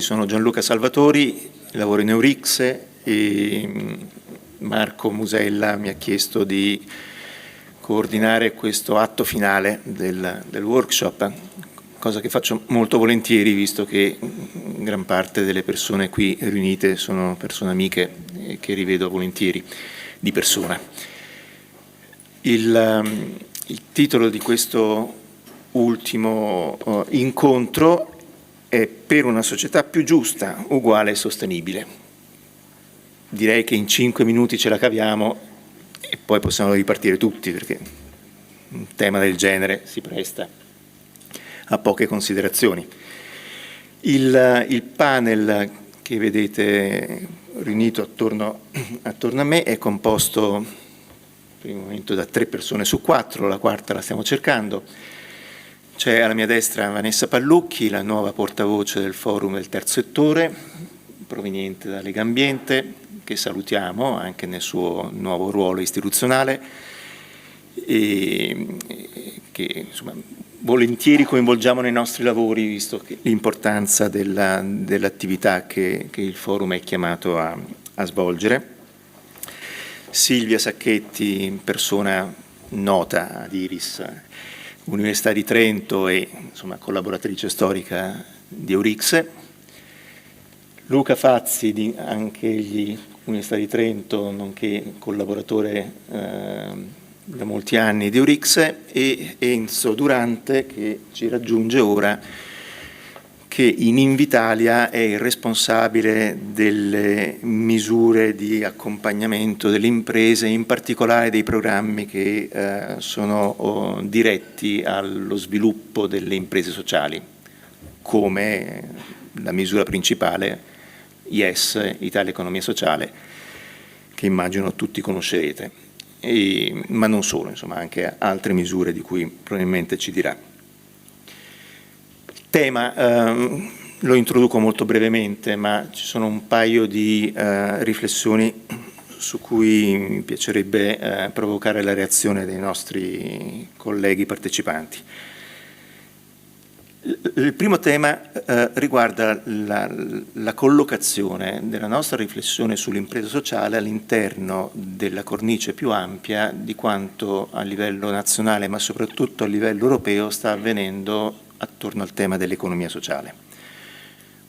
sono Gianluca Salvatori, lavoro in Eurixe e Marco Musella mi ha chiesto di coordinare questo atto finale del workshop, cosa che faccio molto volentieri visto che gran parte delle persone qui riunite sono persone amiche che rivedo volentieri di persona. Il titolo di questo ultimo incontro è Per una società più giusta, uguale e sostenibile. Direi che in 5 minuti ce la caviamo e poi possiamo ripartire tutti, perché un tema del genere si presta a poche considerazioni. Il panel che vedete riunito attorno a me è composto per il momento da 3 persone su 4, la quarta la stiamo cercando. C'è alla mia destra Vanessa Pallucchi, la nuova portavoce del Forum del Terzo Settore, proveniente da Legambiente, che salutiamo anche nel suo nuovo ruolo istituzionale e che insomma, volentieri coinvolgiamo nei nostri lavori, visto che l'importanza dell'attività che il Forum è chiamato a svolgere. Silvia Sacchetti, persona nota ad Iris, Università di Trento e insomma, collaboratrice storica di Eurixe. Luca Fazzi, anche egli Università di Trento, nonché collaboratore da molti anni di Eurixe, e Enzo Durante, che ci raggiunge ora, che in Invitalia è il responsabile delle misure di accompagnamento delle imprese, in particolare dei programmi che sono diretti allo sviluppo delle imprese sociali, come la misura principale IES, Italia Economia Sociale, che immagino tutti conoscerete, ma non solo, insomma anche altre misure di cui probabilmente ci dirà. Tema, lo introduco molto brevemente, ma ci sono un paio di riflessioni su cui mi piacerebbe provocare la reazione dei nostri colleghi partecipanti. Il primo tema riguarda la collocazione della nostra riflessione sull'impresa sociale all'interno della cornice più ampia di quanto a livello nazionale, ma soprattutto a livello europeo, sta avvenendo attorno al tema dell'economia sociale.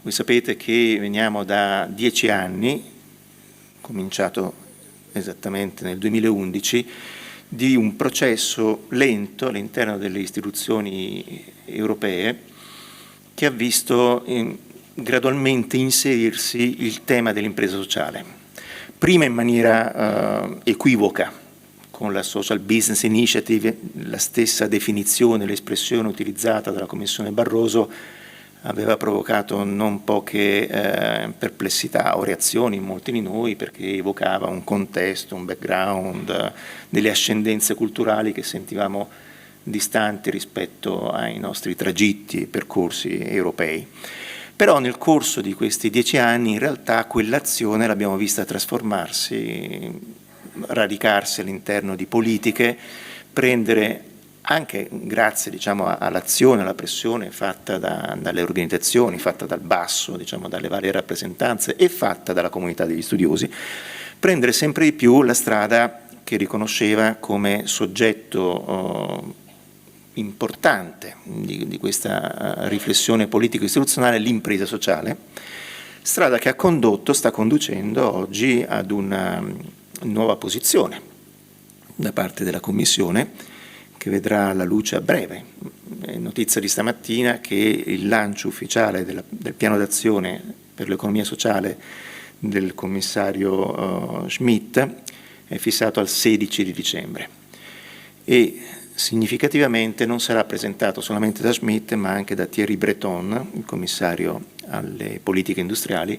Voi sapete che veniamo da 10 anni, cominciato esattamente nel 2011, di un processo lento all'interno delle istituzioni europee che ha visto gradualmente inserirsi il tema dell'impresa sociale, prima in maniera equivoca, con la Social Business Initiative, la stessa definizione, l'espressione utilizzata dalla Commissione Barroso aveva provocato non poche perplessità o reazioni in molti di noi, perché evocava un contesto, un background, delle ascendenze culturali che sentivamo distanti rispetto ai nostri tragitti e percorsi europei. Però nel corso di questi 10 anni in realtà quell'azione l'abbiamo vista trasformarsi, radicarsi all'interno di politiche, prendere anche grazie all'azione, alla pressione fatta dalle organizzazioni, fatta dal basso, dalle varie rappresentanze e fatta dalla comunità degli studiosi, prendere sempre di più la strada che riconosceva come soggetto importante di questa riflessione politico-istituzionale l'impresa sociale, strada che sta conducendo oggi ad una nuova posizione da parte della Commissione, che vedrà la luce a breve. È notizia di stamattina che il lancio ufficiale del piano d'azione per l'economia sociale del commissario Schmidt è fissato al 16 di dicembre e significativamente non sarà presentato solamente da Schmidt ma anche da Thierry Breton, il commissario alle politiche industriali,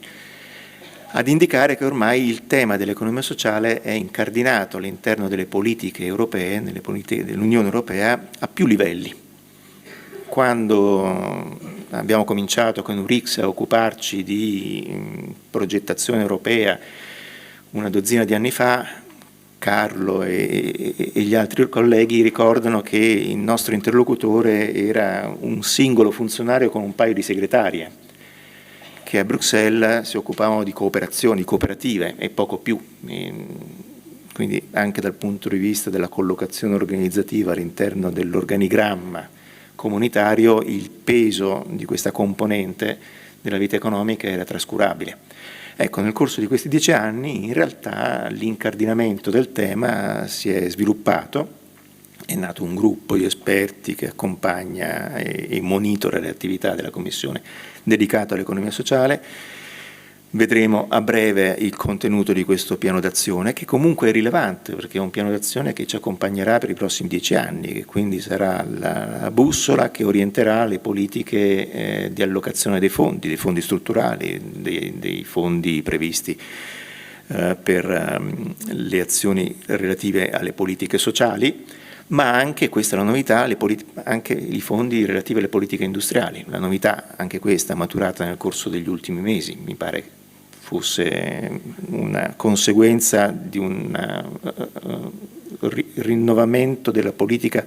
ad indicare che ormai il tema dell'economia sociale è incardinato all'interno delle politiche europee, nelle politiche dell'Unione Europea, a più livelli. Quando abbiamo cominciato con Eurixe a occuparci di progettazione europea una dozzina di anni fa, Carlo e gli altri colleghi ricordano che il nostro interlocutore era un singolo funzionario con un paio di segretarie, che a Bruxelles si occupavano di cooperazioni, cooperative e poco più. Quindi anche dal punto di vista della collocazione organizzativa all'interno dell'organigramma comunitario, il peso di questa componente della vita economica era trascurabile. Ecco, nel corso di questi 10 anni in realtà l'incardinamento del tema si è sviluppato, è nato un gruppo di esperti che accompagna e monitora le attività della Commissione dedicato all'economia sociale. Vedremo a breve il contenuto di questo piano d'azione, che comunque è rilevante perché è un piano d'azione che ci accompagnerà per i prossimi 10 anni, che quindi sarà la bussola che orienterà le politiche di allocazione dei fondi strutturali, dei fondi previsti per le azioni relative alle politiche sociali, ma anche, questa è la novità, anche i fondi relativi alle politiche industriali. La novità, anche questa, maturata nel corso degli ultimi mesi, mi pare fosse una conseguenza di un rinnovamento della politica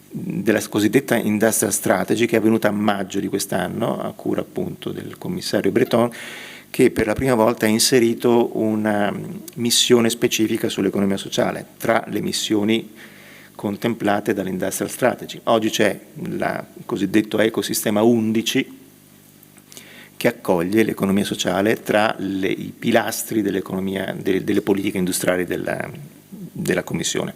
della cosiddetta Industrial Strategy, che è avvenuta a maggio di quest'anno, a cura appunto del commissario Breton, che per la prima volta ha inserito una missione specifica sull'economia sociale tra le missioni contemplate dall'Industrial Strategy. Oggi c'è il cosiddetto ecosistema 11 che accoglie l'economia sociale tra i pilastri dell'economia, delle politiche industriali della Commissione.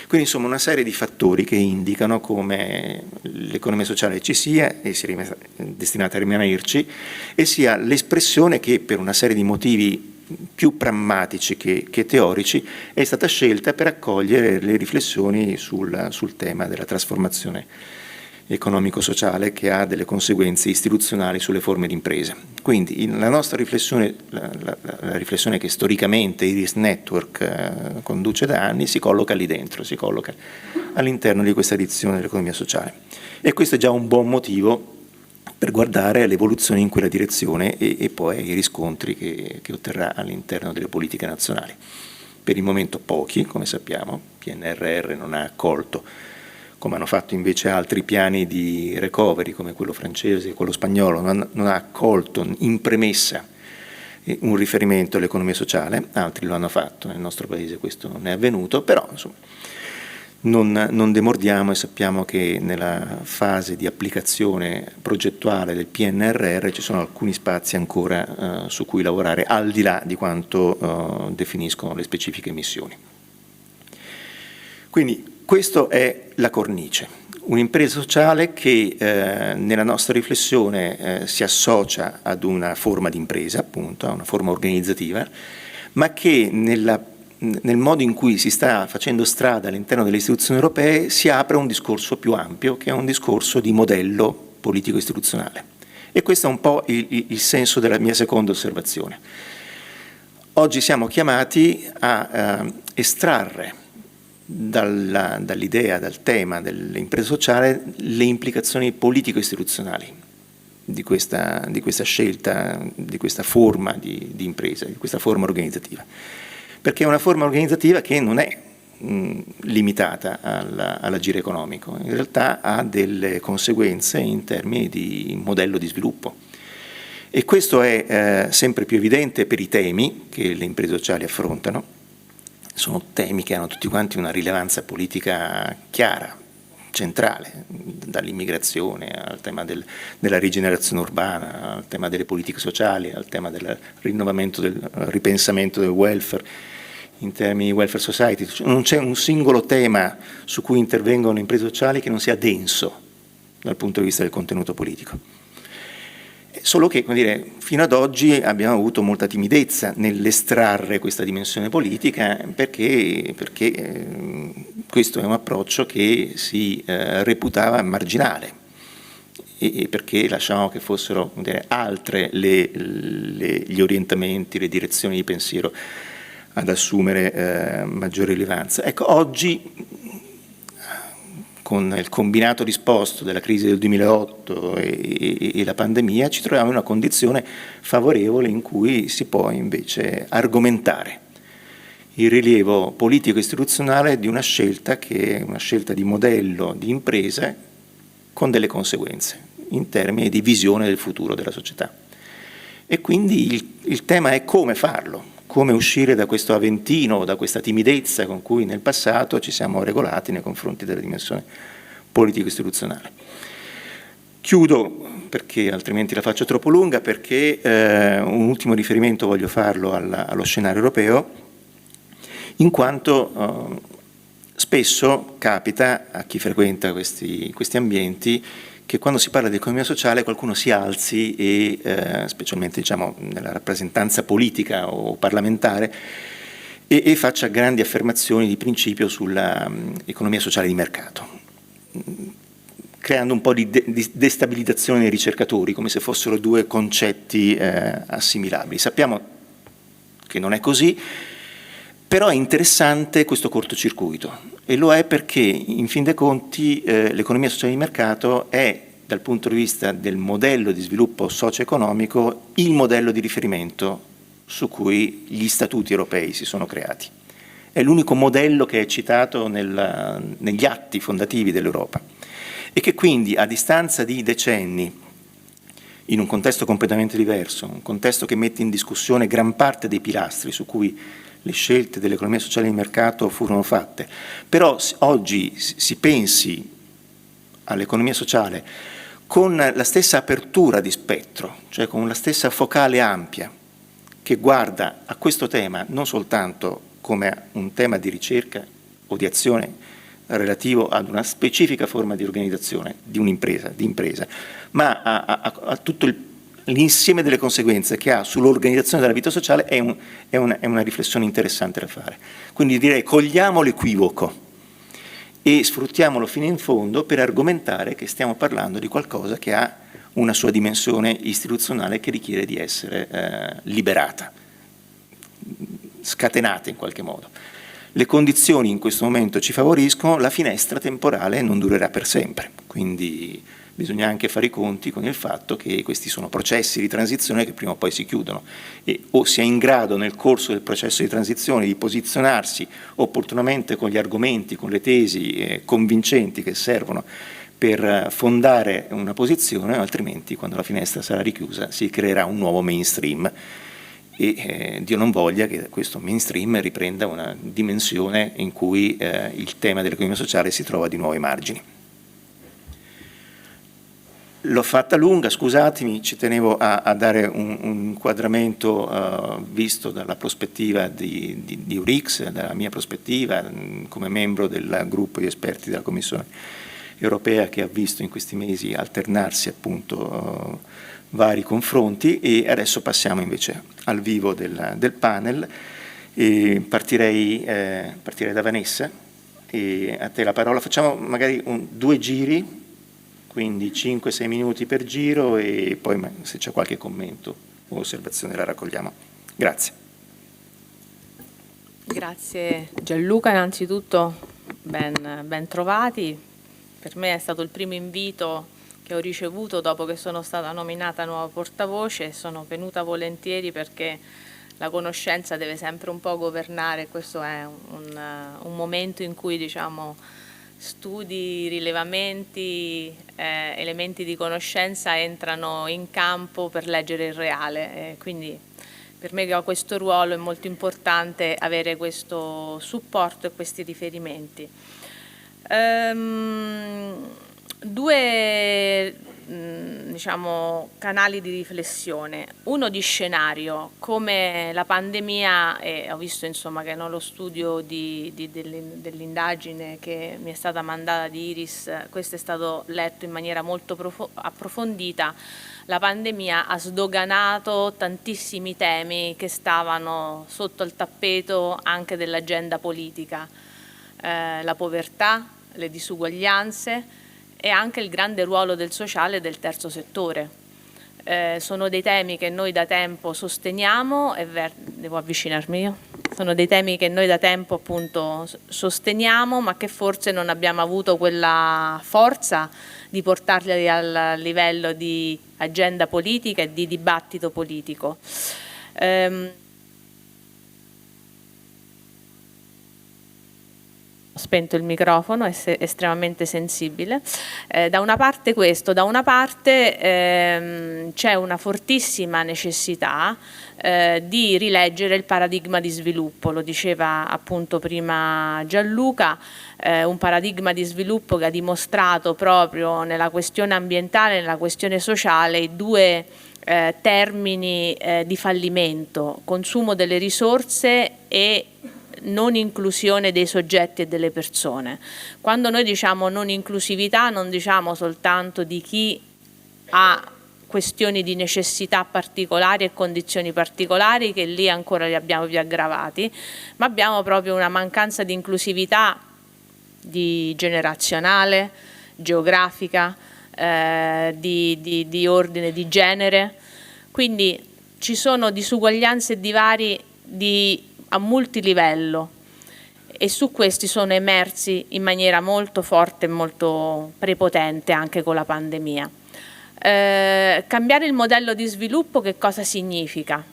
Quindi insomma una serie di fattori che indicano come l'economia sociale ci sia e sia destinata a rimanerci, e sia l'espressione che per una serie di motivi più prammatici che teorici è stata scelta per accogliere le riflessioni sul tema della trasformazione economico-sociale, che ha delle conseguenze istituzionali sulle forme di impresa. Quindi la nostra riflessione, la riflessione che storicamente Iris Network conduce da anni, si colloca lì dentro, si colloca all'interno di questa edizione dell'economia sociale. E questo è già un buon motivo per guardare l'evoluzione in quella direzione e poi i riscontri che otterrà all'interno delle politiche nazionali. Per il momento pochi, come sappiamo, PNRR non ha accolto, come hanno fatto invece altri piani di recovery come quello francese e quello spagnolo, non ha accolto in premessa un riferimento all'economia sociale, altri lo hanno fatto, nel nostro paese questo non è avvenuto, però insomma non demordiamo e sappiamo che nella fase di applicazione progettuale del PNRR ci sono alcuni spazi ancora su cui lavorare, al di là di quanto definiscono le specifiche missioni. Quindi questa è la cornice, un'impresa sociale che nella nostra riflessione si associa ad una forma di impresa, appunto, a una forma organizzativa, ma che nel modo in cui si sta facendo strada all'interno delle istituzioni europee si apre un discorso più ampio, che è un discorso di modello politico-istituzionale. E questo è un po' il senso della mia seconda osservazione. Oggi siamo chiamati a estrarre dall'idea, dal tema dell'impresa sociale, le implicazioni politico-istituzionali di questa scelta, di questa forma di impresa, di questa forma organizzativa. Perché è una forma organizzativa che non è limitata all'agire economico, in realtà ha delle conseguenze in termini di modello di sviluppo. E questo è sempre più evidente per i temi che le imprese sociali affrontano. Sono temi che hanno tutti quanti una rilevanza politica chiara, centrale, dall'immigrazione al tema della rigenerazione urbana, al tema delle politiche sociali, al tema del rinnovamento, del ripensamento del welfare in termini di welfare society. Non c'è un singolo tema su cui intervengono le imprese sociali che non sia denso dal punto di vista del contenuto politico. Solo che, come dire, fino ad oggi abbiamo avuto molta timidezza nell'estrarre questa dimensione politica perché questo è un approccio che si reputava marginale e perché lasciavamo che fossero, come dire, altre gli orientamenti, le direzioni di pensiero ad assumere maggiore rilevanza. Ecco, oggi con il combinato disposto della crisi del 2008 e la pandemia, ci troviamo in una condizione favorevole in cui si può invece argomentare il rilievo politico-istituzionale di una scelta che è una scelta di modello di imprese con delle conseguenze in termini di visione del futuro della società. E quindi il tema è come farlo, come uscire da questo aventino, da questa timidezza con cui nel passato ci siamo regolati nei confronti della dimensione politico-istituzionale. Chiudo, perché altrimenti la faccio troppo lunga, perché un ultimo riferimento voglio farlo allo scenario europeo, in quanto spesso capita a chi frequenta questi ambienti che quando si parla di economia sociale qualcuno si alzi e, specialmente diciamo, nella rappresentanza politica o parlamentare, e faccia grandi affermazioni di principio sulla economia sociale di mercato, creando un po' di destabilizzazione nei ricercatori, come se fossero due concetti assimilabili. Sappiamo che non è così, però è interessante questo cortocircuito, e lo è perché in fin dei conti l'economia sociale di mercato è, dal punto di vista del modello di sviluppo socio-economico, il modello di riferimento su cui gli statuti europei si sono creati. È l'unico modello che è citato negli atti fondativi dell'Europa, e che quindi a distanza di decenni, in un contesto completamente diverso, un contesto che mette in discussione gran parte dei pilastri su cui le scelte dell'economia sociale di mercato furono fatte, però oggi si pensi all'economia sociale con la stessa apertura di spettro, cioè con la stessa focale ampia, che guarda a questo tema non soltanto come un tema di ricerca o di azione relativo ad una specifica forma di organizzazione di un'impresa, di impresa, ma a tutto l'insieme delle conseguenze che ha sull'organizzazione della vita sociale, è una riflessione interessante da fare. Quindi direi cogliamo l'equivoco e sfruttiamolo fino in fondo per argomentare che stiamo parlando di qualcosa che ha una sua dimensione istituzionale che richiede di essere liberata, scatenata in qualche modo. Le condizioni in questo momento ci favoriscono, la finestra temporale non durerà per sempre, quindi bisogna anche fare i conti con il fatto che questi sono processi di transizione che prima o poi si chiudono, e o si è in grado nel corso del processo di transizione di posizionarsi opportunamente con gli argomenti, con le tesi convincenti che servono per fondare una posizione, altrimenti quando la finestra sarà richiusa si creerà un nuovo mainstream, e Dio non voglia che questo mainstream riprenda una dimensione in cui il tema dell'economia sociale si trova di nuovo ai margini. L'ho fatta lunga, scusatemi, ci tenevo a dare un inquadramento visto dalla prospettiva di Eurix, dalla mia prospettiva come membro del gruppo di esperti della Commissione europea, che ha visto in questi mesi alternarsi appunto vari confronti. E adesso passiamo invece al vivo del panel. Partirei da Vanessa, e a te la parola. Facciamo magari due giri, quindi 5-6 minuti per giro, e poi se c'è qualche commento o osservazione la raccogliamo. Grazie. Grazie Gianluca, innanzitutto ben trovati. Per me è stato il primo invito che ho ricevuto dopo che sono stata nominata nuova portavoce, e sono venuta volentieri perché la conoscenza deve sempre un po' governare. Questo è un momento in cui, diciamo, studi, rilevamenti, elementi di conoscenza entrano in campo per leggere il reale, quindi per me, che ho questo ruolo, è molto importante avere questo supporto e questi riferimenti. Due diciamo, canali di riflessione, uno di scenario, come la pandemia, e ho visto insomma che nello studio dell'indagine che mi è stata mandata di Iris, questo è stato letto in maniera molto approfondita. La pandemia ha sdoganato tantissimi temi che stavano sotto il tappeto anche dell'agenda politica, la povertà, le disuguaglianze e anche il grande ruolo del sociale e del terzo settore. Sono dei temi che noi da tempo sosteniamo, devo avvicinarmi io? Sono dei temi che noi da tempo appunto sosteniamo, ma che forse non abbiamo avuto quella forza di portarli al livello di agenda politica e di dibattito politico. spento il microfono, è estremamente sensibile. Da una parte questo, da una parte c'è una fortissima necessità di rileggere il paradigma di sviluppo, lo diceva appunto prima Gianluca, un paradigma di sviluppo che ha dimostrato proprio nella questione ambientale e nella questione sociale i due termini di fallimento: consumo delle risorse e non inclusione dei soggetti e delle persone. Quando noi diciamo non inclusività, non diciamo soltanto di chi ha questioni di necessità particolari e condizioni particolari, che lì ancora li abbiamo più aggravati, ma abbiamo proprio una mancanza di inclusività generazionale, geografica, di ordine di genere. Quindi ci sono disuguaglianze e divari a multilivello, e su questi sono emersi in maniera molto forte e molto prepotente anche con la pandemia. Cambiare il modello di sviluppo che cosa significa?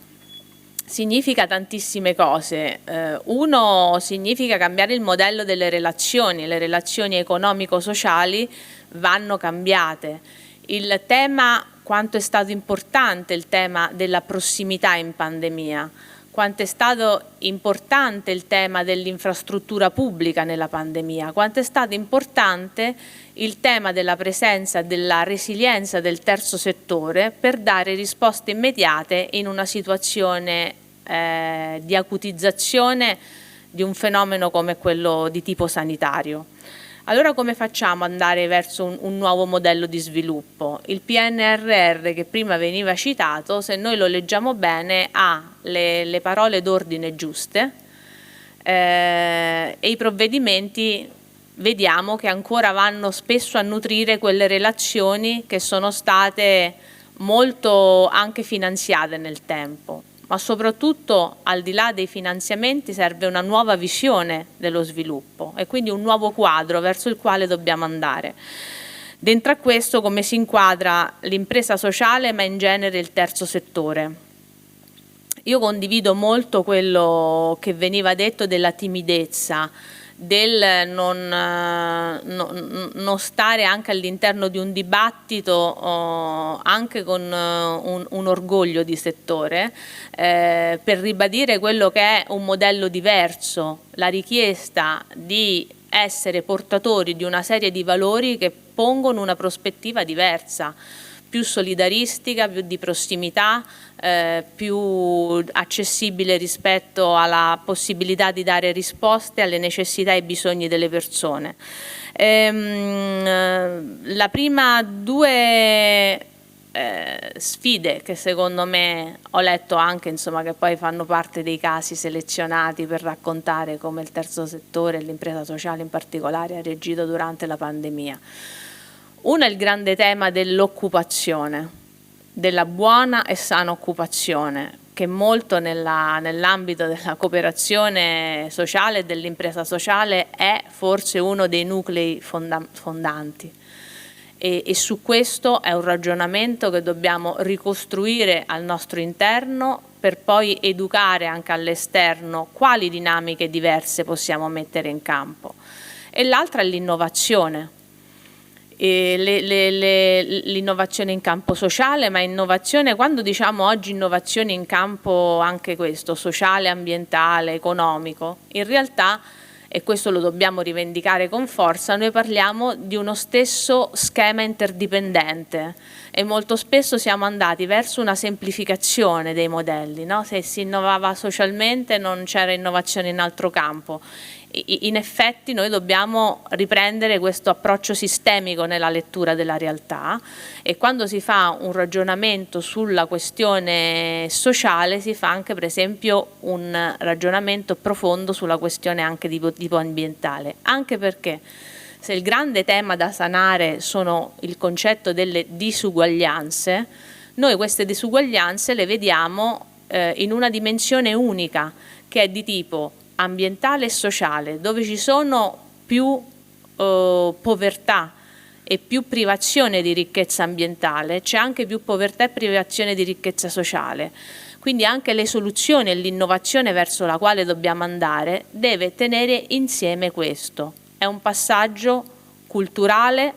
Significa tantissime cose. Uno, significa cambiare il modello delle relazioni. Le relazioni economico-sociali vanno cambiate. Il tema, quanto è stato importante il tema della prossimità in pandemia, quanto è stato importante il tema dell'infrastruttura pubblica nella pandemia, quanto è stato importante il tema della presenza e della resilienza del terzo settore per dare risposte immediate in una situazione di acutizzazione di un fenomeno come quello di tipo sanitario. Allora come facciamo ad andare verso un nuovo modello di sviluppo? Il PNRR che prima veniva citato, se noi lo leggiamo bene, ha le parole d'ordine giuste e i provvedimenti vediamo che ancora vanno spesso a nutrire quelle relazioni che sono state molto anche finanziate nel tempo. Ma soprattutto al di là dei finanziamenti serve una nuova visione dello sviluppo e quindi un nuovo quadro verso il quale dobbiamo andare. Dentro a questo come si inquadra l'impresa sociale, ma in genere il terzo settore. Io condivido molto quello che veniva detto della timidezza, del non stare anche all'interno di un dibattito anche con un orgoglio di settore per ribadire quello che è un modello diverso, la richiesta di essere portatori di una serie di valori che pongono una prospettiva diversa, più solidaristica, più di prossimità, più accessibile rispetto alla possibilità di dare risposte alle necessità e ai bisogni delle persone. La prima due sfide che secondo me ho letto anche, insomma, che poi fanno parte dei casi selezionati per raccontare come il terzo settore e l'impresa sociale in particolare ha reagito durante la pandemia. Uno è il grande tema dell'occupazione, della buona e sana occupazione, che molto nell'ambito della cooperazione sociale e dell'impresa sociale è forse uno dei nuclei fondanti. E su questo è un ragionamento che dobbiamo ricostruire al nostro interno per poi educare anche all'esterno quali dinamiche diverse possiamo mettere in campo. E l'altra è l'innovazione. L'innovazione in campo sociale, ma innovazione, quando diciamo oggi innovazione in campo anche questo, sociale, ambientale, economico, in realtà, e questo lo dobbiamo rivendicare con forza, noi parliamo di uno stesso schema interdipendente e molto spesso siamo andati verso una semplificazione dei modelli, no? Se si innovava socialmente non c'era innovazione in altro campo. In effetti noi dobbiamo riprendere questo approccio sistemico nella lettura della realtà e quando si fa un ragionamento sulla questione sociale si fa anche per esempio un ragionamento profondo sulla questione anche di tipo ambientale, anche perché se il grande tema da sanare sono il concetto delle disuguaglianze, noi queste disuguaglianze le vediamo in una dimensione unica che è di tipo ambientale e sociale, dove ci sono più povertà e più privazione di ricchezza ambientale, c'è anche più povertà e privazione di ricchezza sociale. Quindi anche le soluzioni e l'innovazione verso la quale dobbiamo andare deve tenere insieme questo. è un passaggio culturale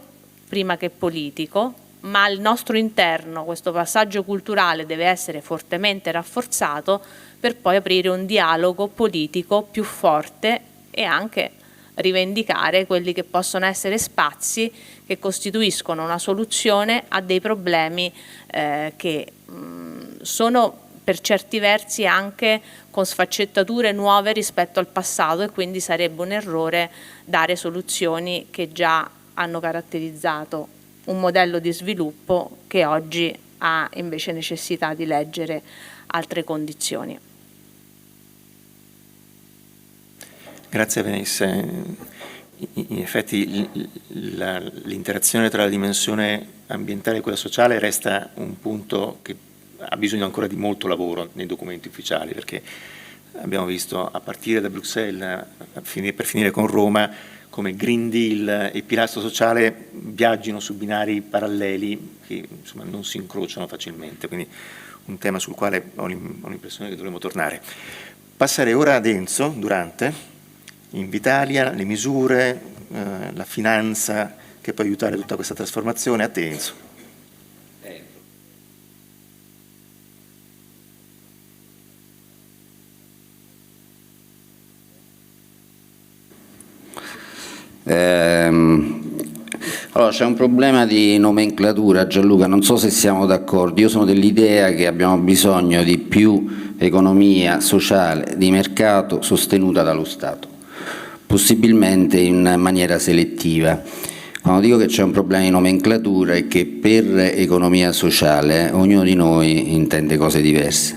prima che politico, ma al nostro interno questo passaggio culturale deve essere fortemente rafforzato per poi aprire un dialogo politico più forte e anche rivendicare quelli che possono essere spazi che costituiscono una soluzione a dei problemi che sono per certi versi anche con sfaccettature nuove rispetto al passato, e quindi sarebbe un errore dare soluzioni che già hanno caratterizzato un modello di sviluppo che oggi ha invece necessità di leggere altre condizioni. Grazie Vanessa. In effetti l'interazione tra la dimensione ambientale e quella sociale resta un punto che ha bisogno ancora di molto lavoro nei documenti ufficiali, perché abbiamo visto a partire da Bruxelles per finire con Roma come Green Deal e pilastro sociale viaggino su binari paralleli che insomma non si incrociano facilmente, quindi un tema sul quale ho l'impressione che dovremo tornare. Passare ora ad Enzo Durante, Invitalia, le misure, la finanza che può aiutare tutta questa trasformazione. A te Enzo. Allora, c'è un problema di nomenclatura, Gianluca, non so se siamo d'accordo. Io sono dell'idea che abbiamo bisogno di più economia sociale di mercato sostenuta dallo Stato, possibilmente in maniera selettiva. Quando dico che c'è un problema di nomenclatura è che per economia sociale ognuno di noi intende cose diverse,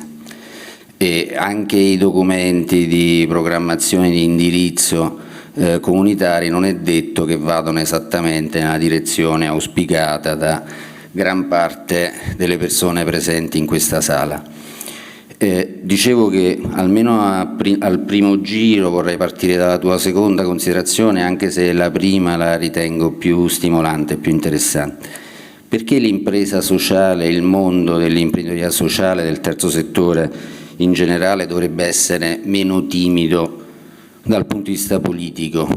e anche i documenti di programmazione di indirizzo comunitari non è detto che vadano esattamente nella direzione auspicata da gran parte delle persone presenti in questa sala. Dicevo che almeno al primo giro vorrei partire dalla tua seconda considerazione, anche se la prima la ritengo più stimolante, più interessante. Perché l'impresa sociale, il mondo dell'imprenditoria sociale, del terzo settore in generale dovrebbe essere meno timido dal punto di vista politico?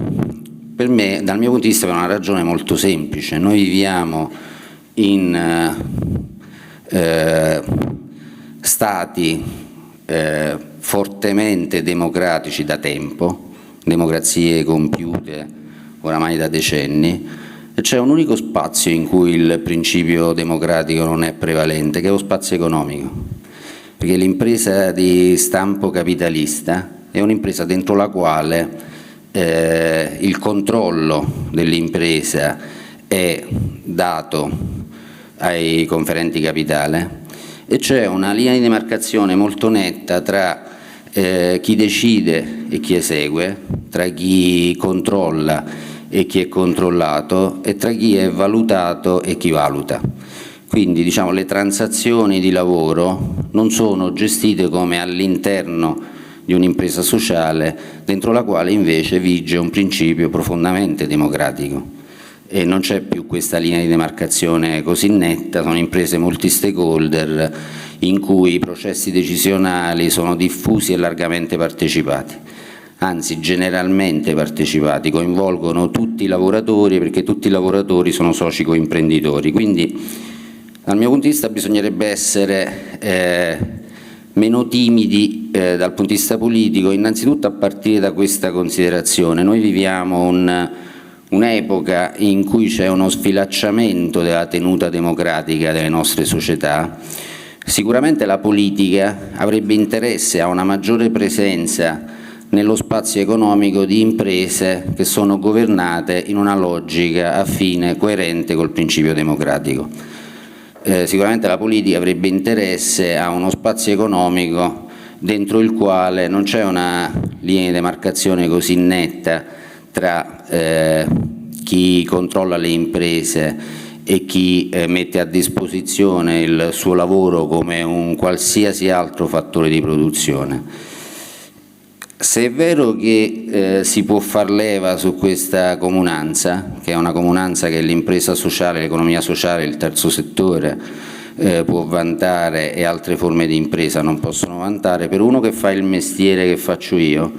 Per me, dal mio punto di vista, per una ragione molto semplice. Noi viviamo in stati fortemente democratici da tempo, democrazie compiute oramai da decenni, e c'è un unico spazio in cui il principio democratico non è prevalente, che è lo spazio economico, perché l'impresa di stampo capitalista è un'impresa dentro la quale il controllo dell'impresa è dato ai conferenti capitale, e c'è una linea di demarcazione molto netta tra chi decide e chi esegue, tra chi controlla e chi è controllato, e tra chi è valutato e chi valuta. Quindi diciamo le transazioni di lavoro non sono gestite come all'interno di un'impresa sociale, dentro la quale invece vige un principio profondamente democratico. E non c'è più questa linea di demarcazione così netta, sono imprese multi-stakeholder in cui i processi decisionali sono diffusi e largamente partecipati, anzi generalmente partecipati, coinvolgono tutti i lavoratori, perché tutti i lavoratori sono soci coimprenditori. Quindi dal mio punto di vista bisognerebbe essere meno timidi dal punto di vista politico, innanzitutto a partire da questa considerazione. Noi viviamo un'epoca in cui c'è uno sfilacciamento della tenuta democratica delle nostre società. Sicuramente la politica avrebbe interesse a una maggiore presenza nello spazio economico di imprese che sono governate in una logica affine, coerente col principio democratico. Sicuramente la politica avrebbe interesse a uno spazio economico dentro il quale non c'è una linea di demarcazione così netta tra chi controlla le imprese e chi mette a disposizione il suo lavoro come un qualsiasi altro fattore di produzione. Se è vero che si può far leva su questa comunanza, che è una comunanza che l'impresa sociale, l'economia sociale, il terzo settore può vantare e altre forme di impresa non possono vantare, per uno che fa il mestiere che faccio io,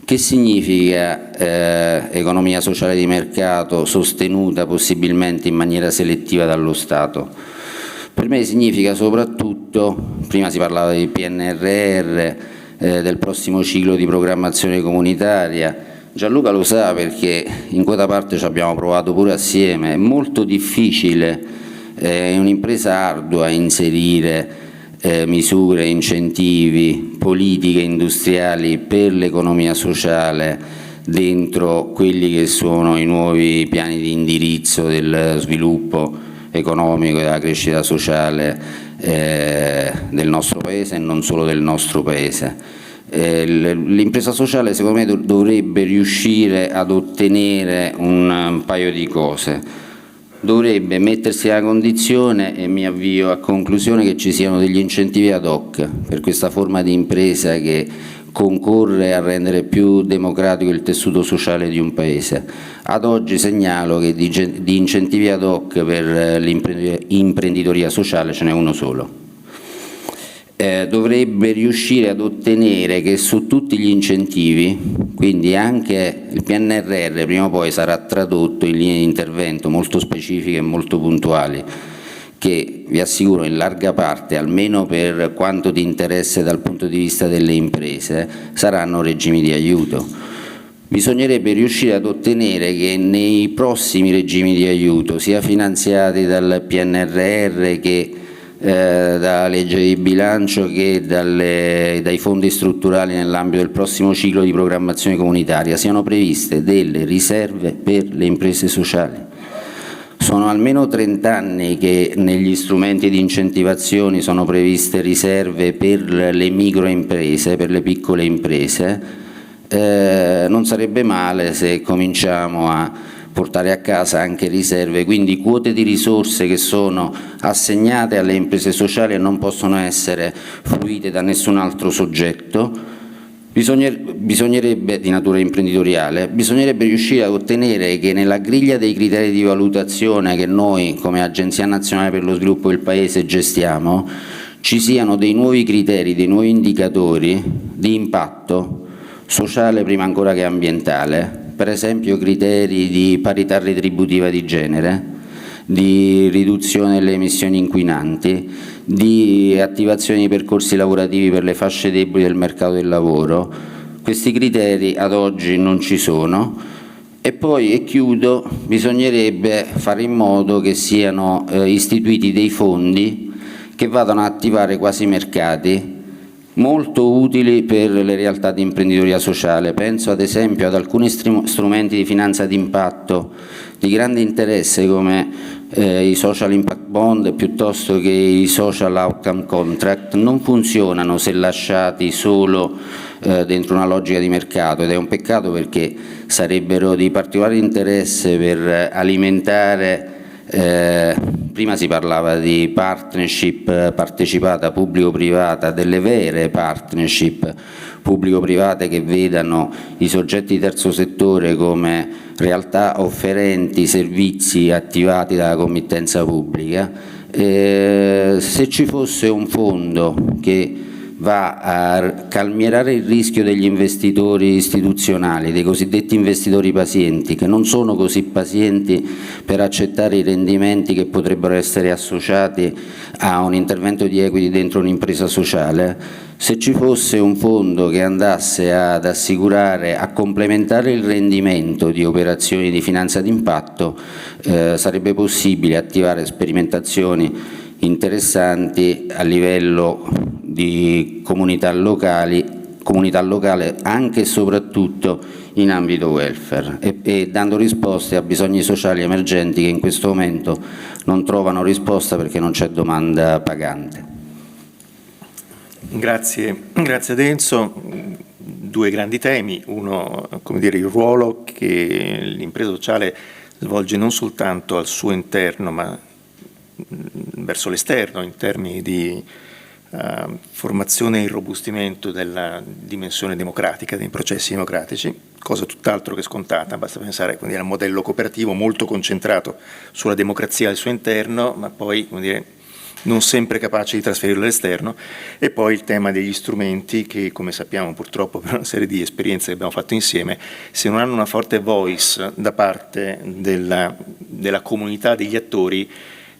Che significa economia sociale di mercato sostenuta possibilmente in maniera selettiva dallo Stato? Per me significa soprattutto, prima si parlava di PNRR, del prossimo ciclo di programmazione comunitaria. Gianluca lo sa perché in quota parte ci abbiamo provato pure assieme, è molto difficile, è un'impresa ardua inserire misure, incentivi, politiche industriali per l'economia sociale dentro quelli che sono i nuovi piani di indirizzo del sviluppo economico e della crescita sociale del nostro Paese e non solo del nostro Paese. L'impresa sociale secondo me dovrebbe riuscire ad ottenere un paio di cose. Dovrebbe mettersi nella condizione, e mi avvio a conclusione, che ci siano degli incentivi ad hoc per questa forma di impresa che concorre a rendere più democratico il tessuto sociale di un Paese. Ad oggi segnalo che di incentivi ad hoc per l'imprenditoria sociale ce n'è uno solo. Dovrebbe riuscire ad ottenere che su tutti gli incentivi, quindi anche il PNRR prima o poi sarà tradotto in linee di intervento molto specifiche e molto puntuali, che vi assicuro in larga parte, almeno per quanto di interesse dal punto di vista delle imprese, saranno regimi di aiuto. Bisognerebbe riuscire ad ottenere che nei prossimi regimi di aiuto, sia finanziati dal PNRR che dalla legge di bilancio che dai fondi strutturali nell'ambito del prossimo ciclo di programmazione comunitaria, siano previste delle riserve per le imprese sociali. Sono almeno 30 anni che negli strumenti di incentivazione sono previste riserve per le microimprese, per le piccole imprese. Non sarebbe male se cominciamo a portare a casa anche riserve, quindi quote di risorse che sono assegnate alle imprese sociali e non possono essere fruite da nessun altro soggetto. Bisognerebbe, di natura imprenditoriale, bisognerebbe riuscire ad ottenere che nella griglia dei criteri di valutazione che noi come Agenzia Nazionale per lo Sviluppo del Paese gestiamo, ci siano dei nuovi criteri, dei nuovi indicatori di impatto sociale prima ancora che ambientale, per esempio criteri di parità retributiva di genere, di riduzione delle emissioni inquinanti, di attivazione di percorsi lavorativi per le fasce deboli del mercato del lavoro. Questi criteri ad oggi non ci sono. E poi, e chiudo, bisognerebbe fare in modo che siano istituiti dei fondi che vadano a attivare quasi mercati molto utili per le realtà di imprenditoria sociale. Penso ad esempio ad alcuni strumenti di finanza d'impatto di grande interesse come i social impact bond piuttosto che i social outcome contract. Non funzionano se lasciati solo dentro una logica di mercato, ed è un peccato perché sarebbero di particolare interesse per alimentare prima si parlava di partnership partecipata pubblico-privata, delle vere partnership pubblico-private che vedano i soggetti terzo settore come realtà offerenti servizi attivati dalla committenza pubblica. Se ci fosse un fondo che va a calmierare il rischio degli investitori istituzionali, dei cosiddetti investitori pazienti, che non sono così pazienti per accettare i rendimenti che potrebbero essere associati a un intervento di equity dentro un'impresa sociale. Se ci fosse un fondo che andasse ad assicurare, a complementare il rendimento di operazioni di finanza d'impatto, sarebbe possibile attivare sperimentazioni interessanti a livello di comunità locale anche e soprattutto in ambito welfare e dando risposte a bisogni sociali emergenti che in questo momento non trovano risposta perché non c'è domanda pagante. Grazie Denso. Due grandi temi, uno come dire il ruolo che l'impresa sociale svolge non soltanto al suo interno ma verso l'esterno in termini di formazione e irrobustimento della dimensione democratica, dei processi democratici, cosa tutt'altro che scontata. Basta pensare al modello cooperativo molto concentrato sulla democrazia al suo interno, ma poi non sempre capaci di trasferirlo all'esterno, e poi il tema degli strumenti che, come sappiamo purtroppo per una serie di esperienze che abbiamo fatto insieme, se non hanno una forte voice da parte della comunità degli attori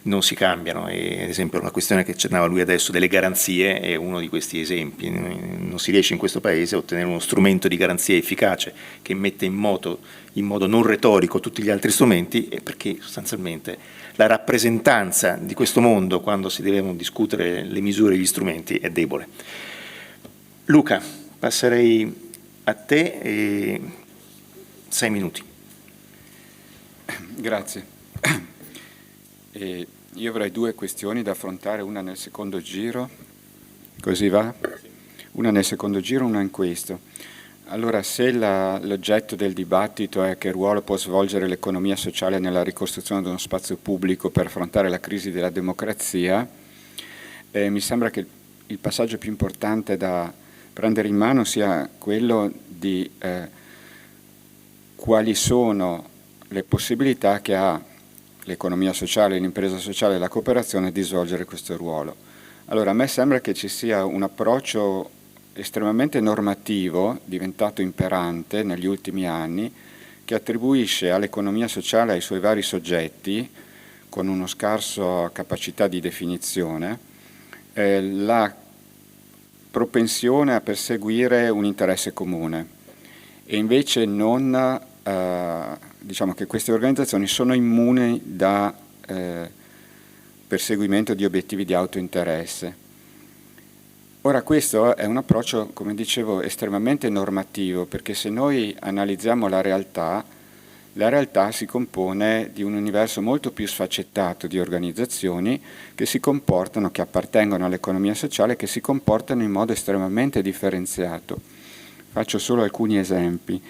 non si cambiano, e ad esempio la questione che accennava lui adesso delle garanzie è uno di questi esempi. Non si riesce in questo Paese a ottenere uno strumento di garanzia efficace che mette in modo non retorico tutti gli altri strumenti, perché sostanzialmente la rappresentanza di questo mondo quando si devono discutere le misure e gli strumenti è debole. Luca, passerei a te 6 minuti. Grazie. Io avrei 2 questioni da affrontare, una nel secondo giro, così va? Una nel secondo giro, una in questo. Allora, se l'oggetto del dibattito è che ruolo può svolgere l'economia sociale nella ricostruzione di uno spazio pubblico per affrontare la crisi della democrazia, mi sembra che il passaggio più importante da prendere in mano sia quello di quali sono le possibilità che ha l'economia sociale, l'impresa sociale e la cooperazione di svolgere questo ruolo. Allora, a me sembra che ci sia un approccio estremamente normativo, diventato imperante negli ultimi anni, che attribuisce all'economia sociale, ai suoi vari soggetti, con una scarsa capacità di definizione, la propensione a perseguire un interesse comune, e invece non diciamo che queste organizzazioni sono immuni da perseguimento di obiettivi di autointeresse. Ora, questo è un approccio, come dicevo, estremamente normativo, perché se noi analizziamo la realtà si compone di un universo molto più sfaccettato di organizzazioni che si comportano, che appartengono all'economia sociale, che si comportano in modo estremamente differenziato. Faccio solo alcuni esempi.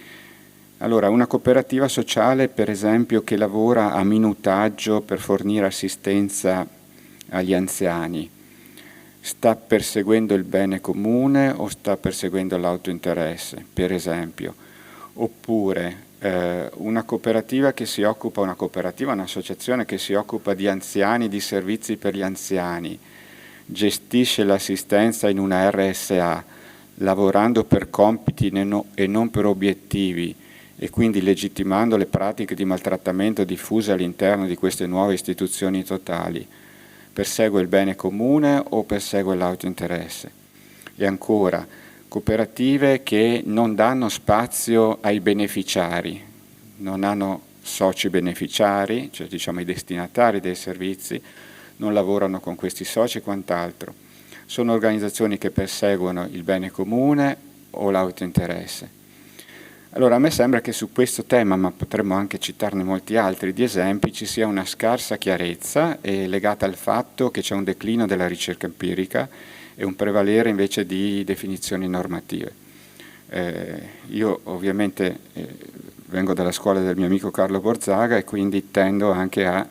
Allora, una cooperativa sociale, per esempio, che lavora a minutaggio per fornire assistenza agli anziani, sta perseguendo il bene comune o sta perseguendo l'autointeresse, per esempio? Oppure una cooperativa che si occupa, un'associazione che si occupa di anziani, di servizi per gli anziani, gestisce l'assistenza in una RSA, lavorando per compiti e non per obiettivi, e quindi legittimando le pratiche di maltrattamento diffuse all'interno di queste nuove istituzioni totali, persegue il bene comune o persegue l'autointeresse? E ancora, cooperative che non danno spazio ai beneficiari, non hanno soci beneficiari, cioè diciamo i destinatari dei servizi, non lavorano con questi soci e quant'altro. Sono organizzazioni che perseguono il bene comune o l'autointeresse. Allora, a me sembra che su questo tema, ma potremmo anche citarne molti altri di esempi, ci sia una scarsa chiarezza legata al fatto che c'è un declino della ricerca empirica e un prevalere invece di definizioni normative. Io ovviamente vengo dalla scuola del mio amico Carlo Borzaga e quindi tendo anche a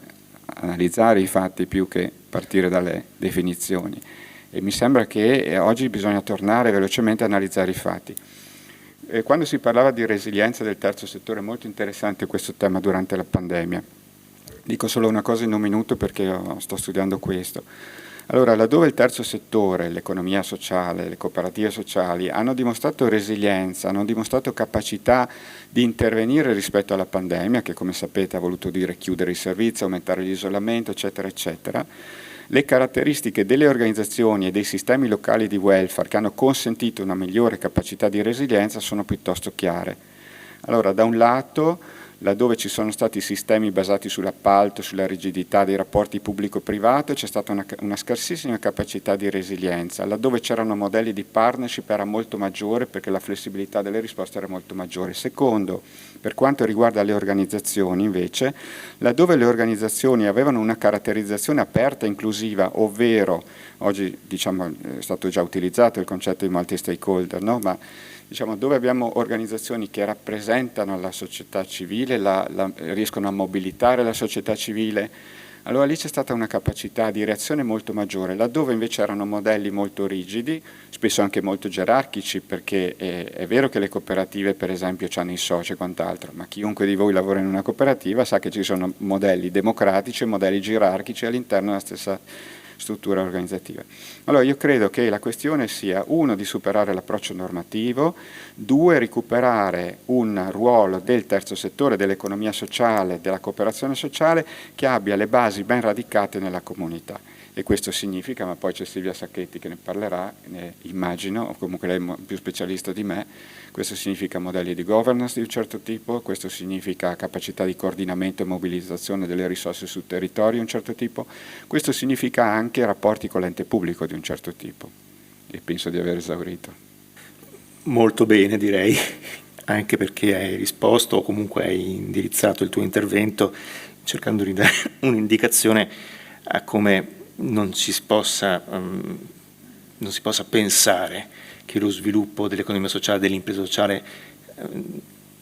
analizzare i fatti più che partire dalle definizioni. E mi sembra che oggi bisogna tornare velocemente a analizzare i fatti. Quando si parlava di resilienza del terzo settore, è molto interessante questo tema durante la pandemia. Dico solo una cosa in un minuto perché sto studiando questo. Allora, laddove il terzo settore, l'economia sociale, le cooperative sociali hanno dimostrato resilienza, hanno dimostrato capacità di intervenire rispetto alla pandemia, che come sapete ha voluto dire chiudere i servizi, aumentare l'isolamento, eccetera, eccetera, le caratteristiche delle organizzazioni e dei sistemi locali di welfare che hanno consentito una migliore capacità di resilienza sono piuttosto chiare. Allora, da un lato, laddove ci sono stati sistemi basati sull'appalto, sulla rigidità dei rapporti pubblico-privato, c'è stata una scarsissima capacità di resilienza. Laddove c'erano modelli di partnership era molto maggiore perché la flessibilità delle risposte era molto maggiore. Secondo, per quanto riguarda le organizzazioni invece, laddove le organizzazioni avevano una caratterizzazione aperta e inclusiva, ovvero, oggi diciamo, è stato già utilizzato il concetto di multi-stakeholder, no? Ma diciamo, dove abbiamo organizzazioni che rappresentano la società civile, riescono a mobilitare la società civile, allora lì c'è stata una capacità di reazione molto maggiore. Laddove invece erano modelli molto rigidi, spesso anche molto gerarchici, perché è vero che le cooperative per esempio hanno i soci e quant'altro, ma chiunque di voi lavora in una cooperativa sa che ci sono modelli democratici e modelli gerarchici all'interno della stessa struttura organizzativa. Allora io credo che la questione sia, uno, di superare l'approccio normativo, due, recuperare un ruolo del terzo settore, dell'economia sociale, della cooperazione sociale, che abbia le basi ben radicate nella comunità. E questo significa, ma poi c'è Silvia Sacchetti che ne parlerà, immagino, o comunque lei è più specialista di me, questo significa modelli di governance di un certo tipo, questo significa capacità di coordinamento e mobilizzazione delle risorse sul territorio di un certo tipo, questo significa anche rapporti con l'ente pubblico di un certo tipo. E penso di aver esaurito. Molto bene, direi, anche perché hai risposto o comunque hai indirizzato il tuo intervento cercando di dare un'indicazione a come non si possa pensare che lo sviluppo dell'economia sociale, dell'impresa sociale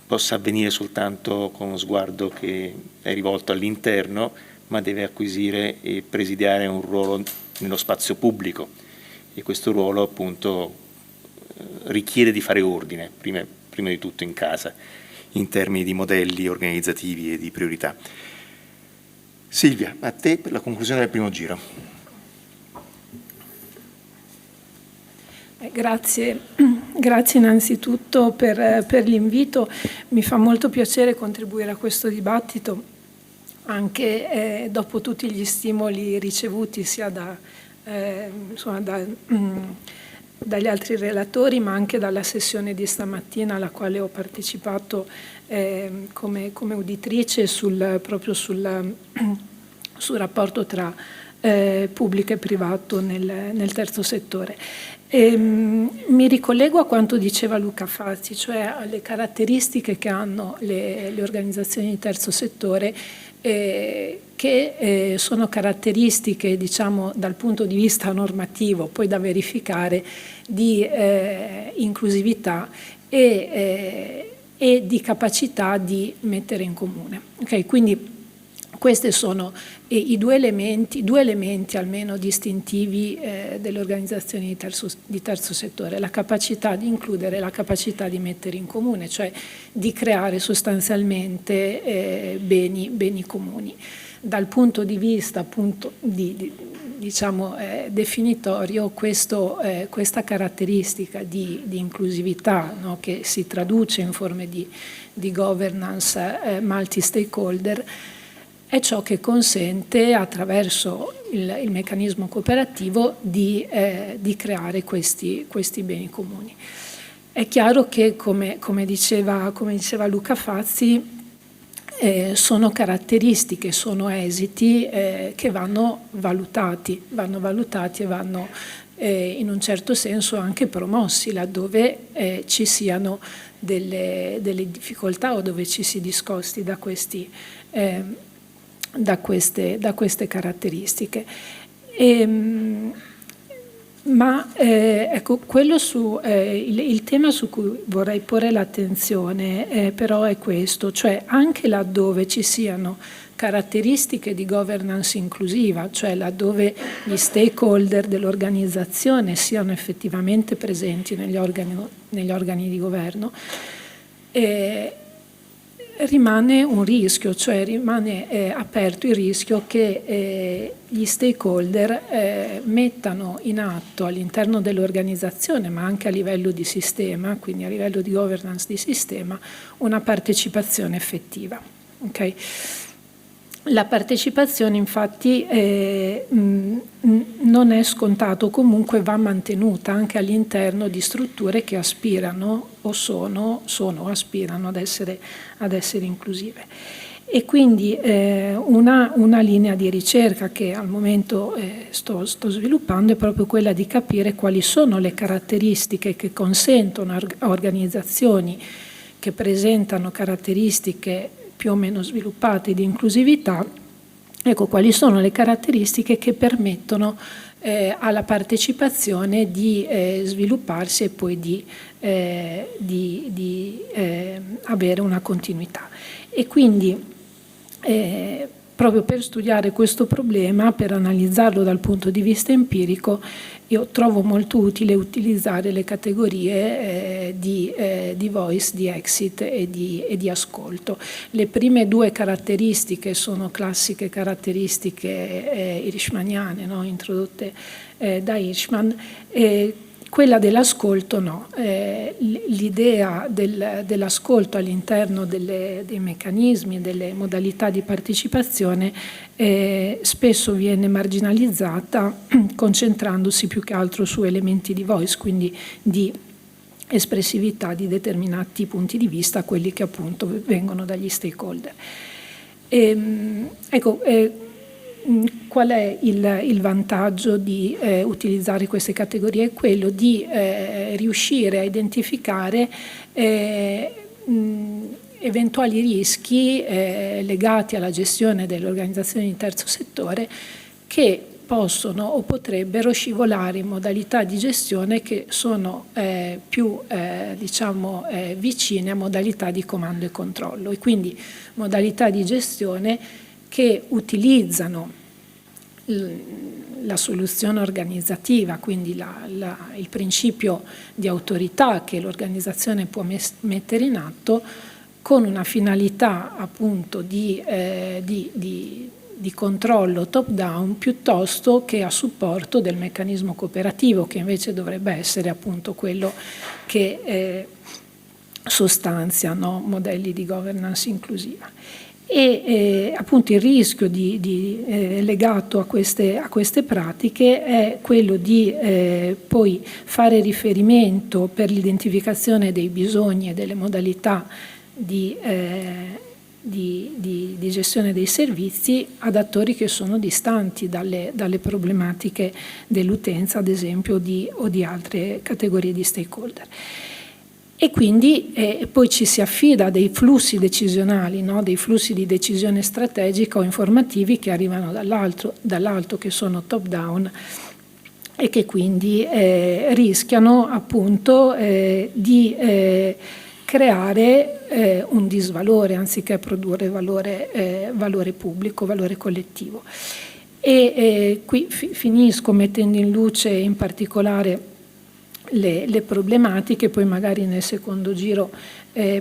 possa avvenire soltanto con uno sguardo che è rivolto all'interno, ma deve acquisire e presidiare un ruolo nello spazio pubblico, e questo ruolo appunto richiede di fare ordine, prima di tutto in casa, in termini di modelli organizzativi e di priorità. Silvia, a te per la conclusione del primo giro. Grazie innanzitutto per l'invito. Mi fa molto piacere contribuire a questo dibattito, anche dopo tutti gli stimoli ricevuti sia dagli altri relatori, ma anche dalla sessione di stamattina alla quale ho partecipato come uditrice proprio sul rapporto tra pubblico e privato nel terzo settore. Mi ricollego a quanto diceva Luca Fazzi, cioè alle caratteristiche che hanno le organizzazioni di terzo settore, che sono caratteristiche, diciamo, dal punto di vista normativo, poi da verificare, di inclusività e di capacità di mettere in comune. Okay? Quindi questi sono i due elementi almeno distintivi delle organizzazioni di terzo settore: la capacità di includere, la capacità di mettere in comune, cioè di creare sostanzialmente beni comuni. Dal punto di vista appunto definitorio, questa caratteristica di inclusività, no, che si traduce in forme di governance multi-stakeholder, è ciò che consente, attraverso il meccanismo cooperativo, di creare questi beni comuni. È chiaro che, come diceva Luca Fazzi, sono caratteristiche, sono esiti che vanno valutati e vanno in un certo senso anche promossi laddove ci siano delle difficoltà o dove ci si discosti da queste caratteristiche. Ecco, il tema su cui vorrei porre l'attenzione però è questo, cioè anche laddove ci siano caratteristiche di governance inclusiva, cioè laddove gli stakeholder dell'organizzazione siano effettivamente presenti negli organi di governo, rimane un rischio, cioè rimane aperto il rischio che gli stakeholder mettano in atto all'interno dell'organizzazione, ma anche a livello di sistema, quindi a livello di governance di sistema, una partecipazione effettiva. Okay? La partecipazione infatti non è scontato, comunque va mantenuta anche all'interno di strutture che aspirano o sono o aspirano ad essere inclusive. E quindi una linea di ricerca che al momento sto sviluppando è proprio quella di capire quali sono le caratteristiche che consentono a organizzazioni che presentano caratteristiche più o meno sviluppate di inclusività, ecco, quali sono le caratteristiche che permettono alla partecipazione di svilupparsi e poi di avere una continuità. E quindi proprio per studiare questo problema, per analizzarlo dal punto di vista empirico, io trovo molto utile utilizzare le categorie di voice, di exit e di ascolto. Le prime due caratteristiche sono classiche caratteristiche hirschmaniane, no? Introdotte da Hirschman. Quella dell'ascolto no, l'idea dell'ascolto all'interno dei meccanismi, delle modalità di partecipazione spesso viene marginalizzata concentrandosi più che altro su elementi di voice, quindi di espressività di determinati punti di vista, quelli che appunto vengono dagli stakeholder. Qual è il vantaggio di utilizzare queste categorie? È quello di riuscire a identificare eventuali rischi legati alla gestione delle organizzazioni di terzo settore che possono o potrebbero scivolare in modalità di gestione che sono più vicine a modalità di comando e controllo, e quindi modalità di gestione che utilizzano la soluzione organizzativa, quindi il principio di autorità che l'organizzazione può mettere in atto con una finalità appunto di controllo top-down piuttosto che a supporto del meccanismo cooperativo, che invece dovrebbe essere appunto quello che sostanzia, no, modelli di governance inclusiva. E appunto il rischio legato a queste pratiche è quello di poi fare riferimento per l'identificazione dei bisogni e delle modalità di gestione dei servizi ad attori che sono distanti dalle problematiche dell'utenza, ad esempio, o di altre categorie di stakeholder. E quindi poi ci si affida a dei flussi decisionali, no? Dei flussi di decisione strategica o informativi che arrivano dall'alto, che sono top down e che quindi rischiano appunto di creare un disvalore anziché produrre valore pubblico, valore collettivo. E qui finisco mettendo in luce in particolare le problematiche, poi magari nel secondo giro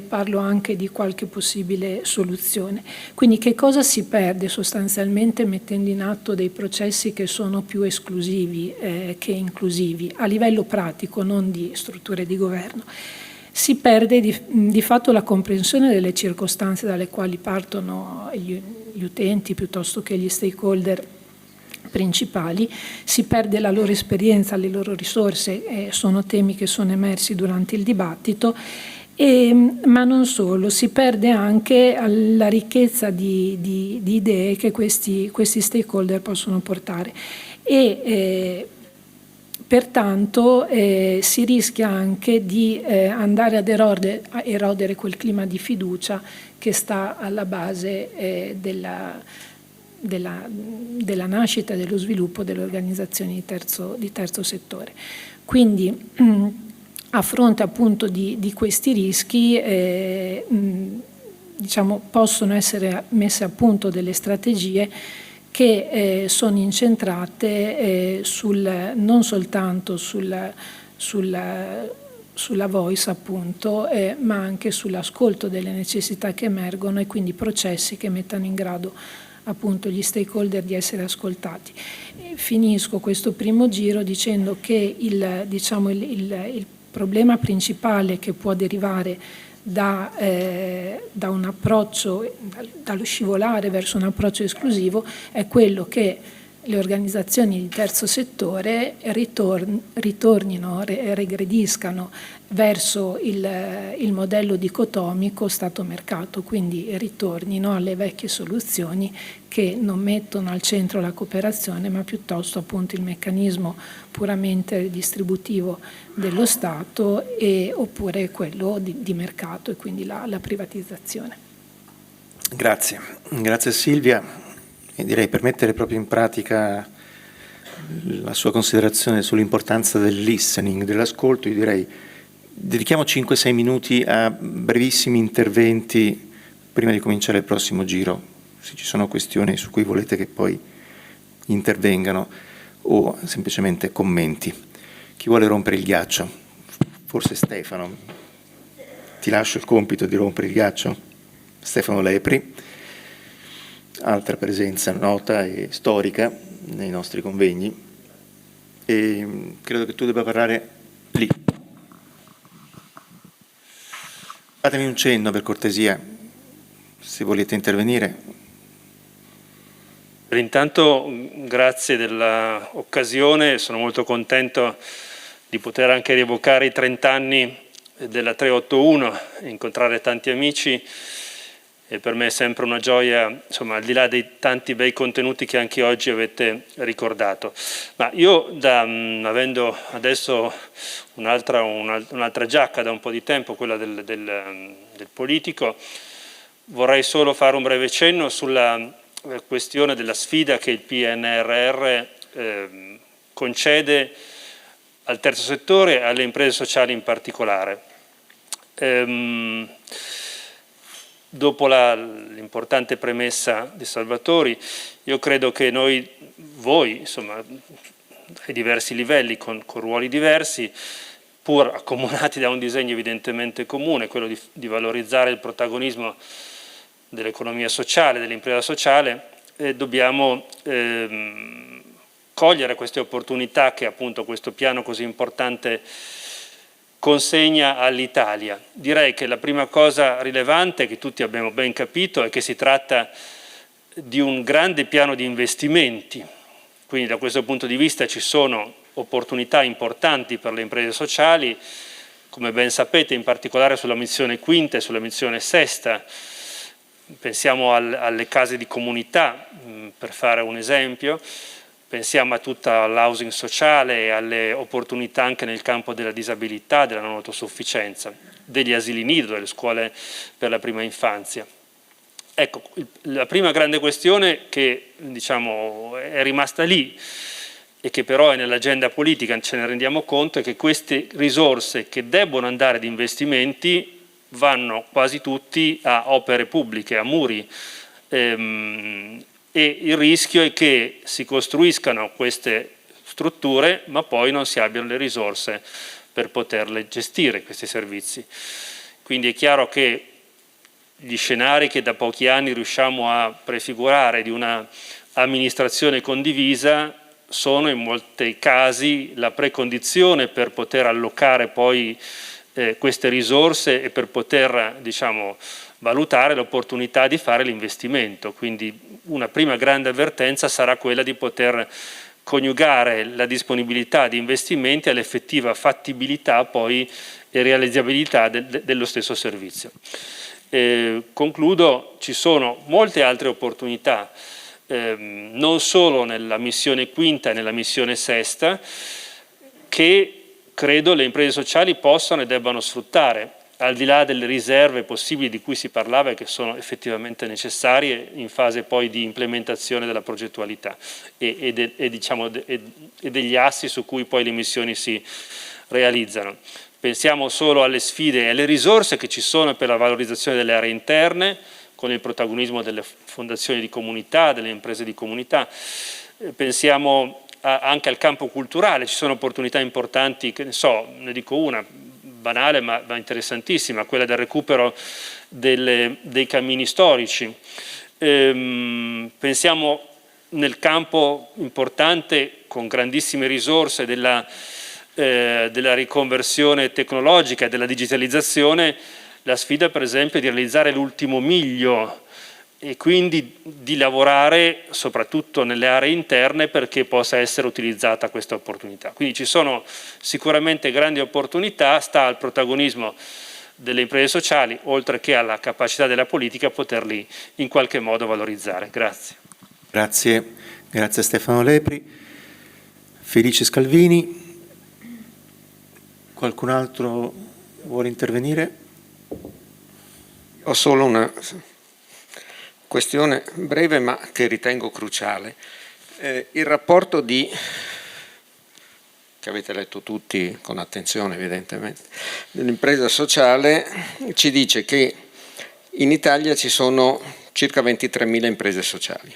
parlo anche di qualche possibile soluzione. Quindi che cosa si perde sostanzialmente mettendo in atto dei processi che sono più esclusivi che inclusivi, a livello pratico, non di strutture di governo? Si perde di fatto la comprensione delle circostanze dalle quali partono gli utenti piuttosto che gli stakeholder principali, si perde la loro esperienza, le loro risorse, sono temi che sono emersi durante il dibattito, ma non solo, si perde anche la ricchezza di idee che questi stakeholder possono portare e pertanto si rischia anche di andare ad erodere quel clima di fiducia che sta alla base della nascita e dello sviluppo delle organizzazioni di terzo settore. Quindi a fronte appunto di questi rischi possono essere messe a punto delle strategie che sono incentrate non soltanto sulla voice appunto, ma anche sull'ascolto delle necessità che emergono e quindi processi che mettano in grado appunto gli stakeholder di essere ascoltati. Finisco questo primo giro dicendo che il problema principale che può derivare da un approccio, dallo scivolare verso un approccio esclusivo, è quello che le organizzazioni di terzo settore ritornino, regrediscano verso il modello dicotomico Stato-mercato, quindi ritornino alle vecchie soluzioni che non mettono al centro la cooperazione, ma piuttosto appunto il meccanismo puramente distributivo dello Stato oppure quello di mercato e quindi la privatizzazione. Grazie Silvia. E direi, per mettere proprio in pratica la sua considerazione sull'importanza del listening, dell'ascolto, io direi dedichiamo 5-6 minuti a brevissimi interventi prima di cominciare il prossimo giro, se ci sono questioni su cui volete che poi intervengano. o semplicemente commenti. Chi vuole rompere il ghiaccio? Forse Stefano. Ti lascio il compito di rompere il ghiaccio. Stefano Lepri, altra presenza nota e storica nei nostri convegni, e credo che tu debba parlare lì. Fatemi un cenno per cortesia, se volete intervenire. Intanto grazie dell'occasione, sono molto contento di poter anche rievocare i 30 anni della 381, incontrare tanti amici, e per me è sempre una gioia, insomma, al di là dei tanti bei contenuti che anche oggi avete ricordato. Ma io, avendo adesso un'altra giacca da un po' di tempo, quella del politico, vorrei solo fare un breve cenno sulla questione della sfida che il PNRR concede al terzo settore e alle imprese sociali in particolare. Dopo l'importante premessa di Salvatori, io credo che voi, insomma, ai diversi livelli, con ruoli diversi, pur accomunati da un disegno evidentemente comune, quello di valorizzare il protagonismo dell'economia sociale, dell'impresa sociale, dobbiamo cogliere queste opportunità che appunto questo piano così importante consegna all'Italia. Direi che la prima cosa rilevante, che tutti abbiamo ben capito, è che si tratta di un grande piano di investimenti, quindi da questo punto di vista ci sono opportunità importanti per le imprese sociali, come ben sapete, in particolare sulla missione quinta e sulla missione sesta. Pensiamo alle case di comunità, per fare un esempio, pensiamo a tutta l'housing sociale e alle opportunità anche nel campo della disabilità, della non autosufficienza, degli asili nido, delle scuole per la prima infanzia. Ecco, la prima grande questione che, diciamo, è rimasta lì e che però è nell'agenda politica, ce ne rendiamo conto, è che queste risorse che debbono andare ad investimenti vanno quasi tutti a opere pubbliche, a muri, e il rischio è che si costruiscano queste strutture ma poi non si abbiano le risorse per poterle gestire, questi servizi. Quindi è chiaro che gli scenari che da pochi anni riusciamo a prefigurare di una amministrazione condivisa sono in molti casi la precondizione per poter allocare poi queste risorse e per poter, diciamo, valutare l'opportunità di fare l'investimento. Quindi una prima grande avvertenza sarà quella di poter coniugare la disponibilità di investimenti all'effettiva fattibilità poi e realizzabilità dello stesso servizio. Concludo, ci sono molte altre opportunità, non solo nella missione quinta e nella missione sesta, che credo le imprese sociali possano e debbano sfruttare, al di là delle riserve possibili di cui si parlava e che sono effettivamente necessarie in fase poi di implementazione della progettualità e degli assi su cui poi le missioni si realizzano. Pensiamo solo alle sfide e alle risorse che ci sono per la valorizzazione delle aree interne, con il protagonismo delle fondazioni di comunità, delle imprese di comunità. Pensiamo anche al campo culturale, ci sono opportunità importanti, che ne so, ne dico una, banale ma interessantissima, quella del recupero dei cammini storici. Pensiamo nel campo importante, con grandissime risorse, della riconversione tecnologica e della digitalizzazione, la sfida per esempio di realizzare l'ultimo miglio e quindi di lavorare soprattutto nelle aree interne perché possa essere utilizzata questa opportunità. Quindi ci sono sicuramente grandi opportunità, sta al protagonismo delle imprese sociali, oltre che alla capacità della politica a poterli in qualche modo valorizzare. Grazie. Grazie Stefano Lepri. Felice Scalvini. Qualcun altro vuole intervenire? Ho solo una questione breve ma che ritengo cruciale. Il rapporto che avete letto tutti con attenzione evidentemente, dell'impresa sociale ci dice che in Italia ci sono circa 23.000 imprese sociali.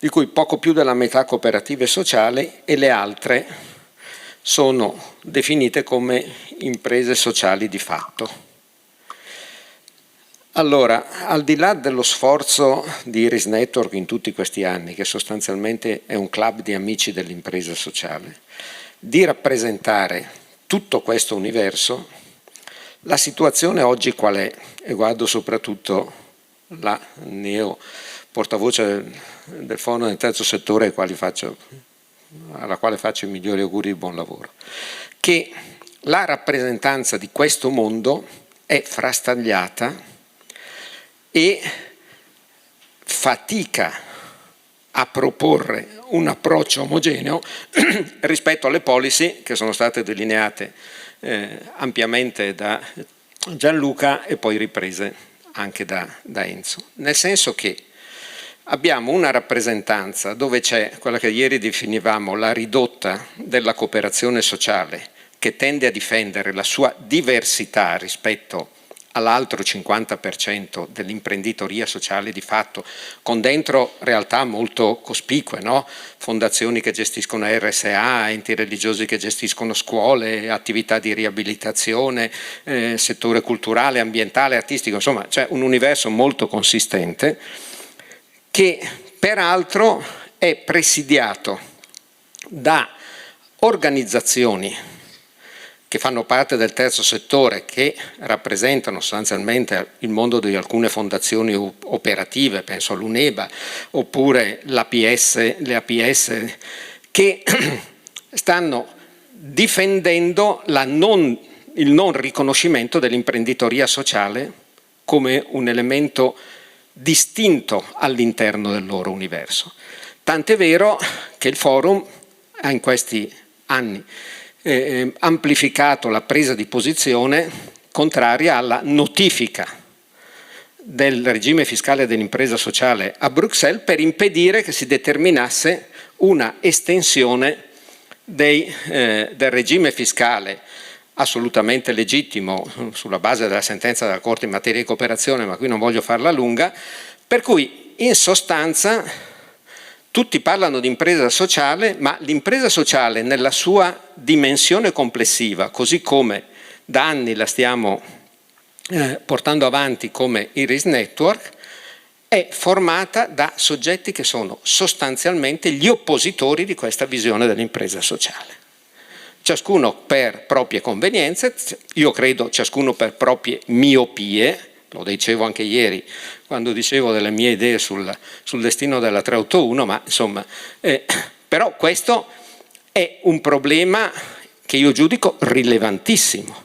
di cui poco più della metà cooperative sociali e le altre sono definite come imprese sociali di fatto. Allora, al di là dello sforzo di Iris Network in tutti questi anni, che sostanzialmente è un club di amici dell'impresa sociale, di rappresentare tutto questo universo, la situazione oggi qual è? E guardo soprattutto la neo portavoce del Forum del Terzo Settore alla quale faccio i migliori auguri di buon lavoro, che la rappresentanza di questo mondo è frastagliata e fatica a proporre un approccio omogeneo rispetto alle policy che sono state delineate ampiamente da Gianluca e poi riprese anche da Enzo. Nel senso che abbiamo una rappresentanza dove c'è quella che ieri definivamo la ridotta della cooperazione sociale, che tende a difendere la sua diversità rispetto all'altro 50% dell'imprenditoria sociale di fatto, con dentro realtà molto cospicue, no? Fondazioni che gestiscono RSA, enti religiosi che gestiscono scuole, attività di riabilitazione, settore culturale, ambientale, artistico, insomma c'è un universo molto consistente che peraltro è presidiato da organizzazioni che fanno parte del terzo settore, che rappresentano sostanzialmente il mondo di alcune fondazioni operative, penso all'UNEBA, oppure le APS, che stanno difendendo il non riconoscimento dell'imprenditoria sociale come un elemento distinto all'interno del loro universo. Tant'è vero che il Forum ha in questi anni amplificato la presa di posizione contraria alla notifica del regime fiscale dell'impresa sociale a Bruxelles per impedire che si determinasse una estensione del regime fiscale assolutamente legittimo sulla base della sentenza della Corte in materia di cooperazione, ma qui non voglio farla lunga, per cui in sostanza tutti parlano di impresa sociale, ma l'impresa sociale nella sua dimensione complessiva, così come da anni la stiamo portando avanti come Iris Network, è formata da soggetti che sono sostanzialmente gli oppositori di questa visione dell'impresa sociale. Ciascuno per proprie convenienze, io credo ciascuno per proprie miopie, lo dicevo anche ieri quando dicevo delle mie idee sul destino della 381, ma insomma, però questo è un problema che io giudico rilevantissimo,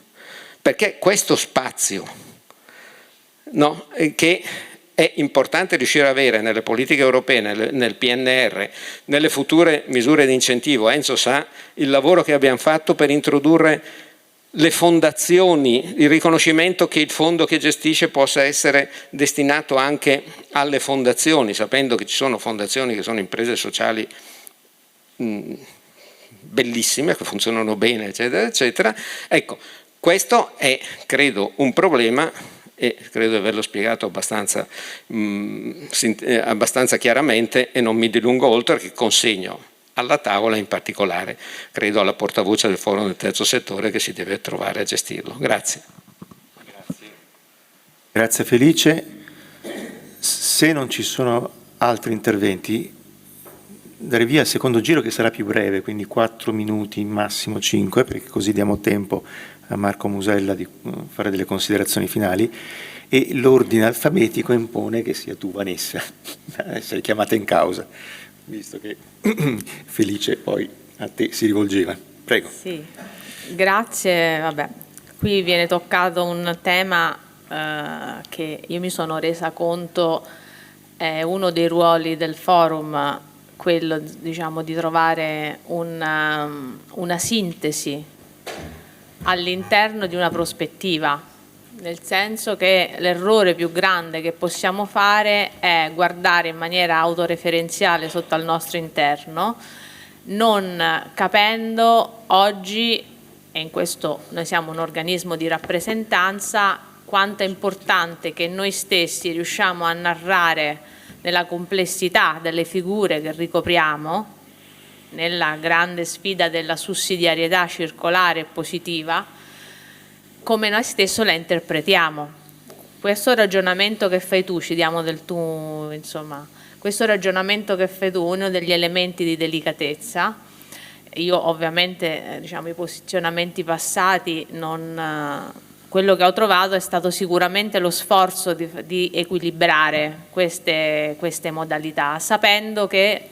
perché questo spazio, no, che è importante riuscire ad avere nelle politiche europee, nel PNR, nelle future misure di incentivo. Enzo sa il lavoro che abbiamo fatto per introdurre le fondazioni, il riconoscimento che il fondo che gestisce possa essere destinato anche alle fondazioni, sapendo che ci sono fondazioni che sono imprese sociali bellissime, che funzionano bene, eccetera, eccetera. Ecco, questo è, credo, un problema, e credo di averlo spiegato abbastanza chiaramente, e non mi dilungo oltre, che consegno alla tavola, in particolare credo alla portavoce del Forum del Terzo Settore, che si deve trovare a gestirlo. Grazie. Grazie Felice. Se non ci sono altri interventi, dare via al secondo giro, che sarà più breve, quindi 4 minuti, massimo 5, perché così diamo tempo a Marco Musella di fare delle considerazioni finali, e l'ordine alfabetico impone che sia tu, Vanessa, a essere chiamata in causa, visto che Felice poi a te si rivolgeva. Prego. Sì, grazie. Vabbè, qui viene toccato un tema che io mi sono resa conto è uno dei ruoli del forum, quello, diciamo, di trovare una sintesi all'interno di una prospettiva, nel senso che l'errore più grande che possiamo fare è guardare in maniera autoreferenziale sotto al nostro interno, non capendo oggi, e in questo noi siamo un organismo di rappresentanza, quanto è importante che noi stessi riusciamo a narrare nella complessità delle figure che ricopriamo, nella grande sfida della sussidiarietà circolare e positiva, come noi stesso la interpretiamo. Questo ragionamento che fai tu, ci diamo del tu, insomma, questo ragionamento che fai tu, uno degli elementi di delicatezza. Io ovviamente, diciamo, i posizionamenti passati, quello che ho trovato è stato sicuramente lo sforzo di equilibrare queste modalità, sapendo che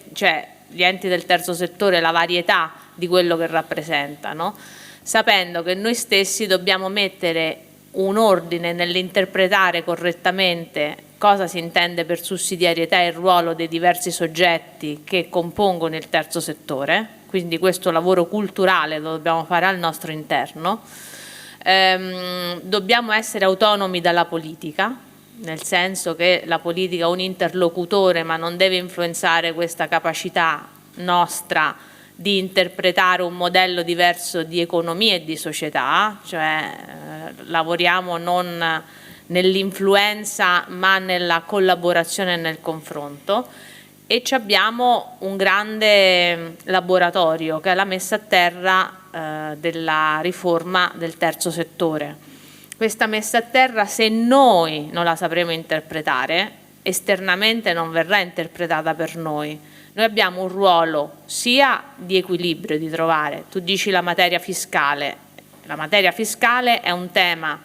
gli enti del terzo settore, la varietà di quello che rappresentano, sapendo che noi stessi dobbiamo mettere un ordine nell'interpretare correttamente cosa si intende per sussidiarietà e il ruolo dei diversi soggetti che compongono il terzo settore, quindi questo lavoro culturale lo dobbiamo fare al nostro interno. Dobbiamo essere autonomi dalla politica, nel senso che la politica è un interlocutore ma non deve influenzare questa capacità nostra di interpretare un modello diverso di economia e di società, cioè lavoriamo non nell'influenza ma nella collaborazione e nel confronto, e abbiamo un grande laboratorio che è la messa a terra della riforma del terzo settore. Questa messa a terra, se noi non la sapremo interpretare, esternamente non verrà interpretata per noi. Noi abbiamo un ruolo sia di equilibrio, di trovare, tu dici la materia fiscale è un tema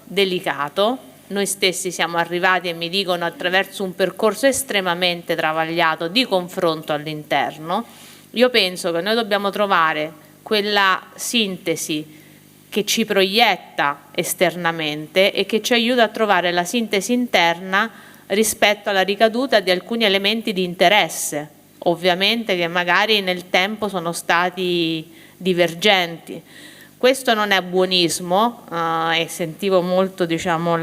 delicato, noi stessi siamo arrivati, e mi dicono, attraverso un percorso estremamente travagliato di confronto all'interno. Io penso che noi dobbiamo trovare quella sintesi che ci proietta esternamente e che ci aiuta a trovare la sintesi interna rispetto alla ricaduta di alcuni elementi di interesse, ovviamente che magari nel tempo sono stati divergenti. Questo non è buonismo, e sentivo molto, diciamo,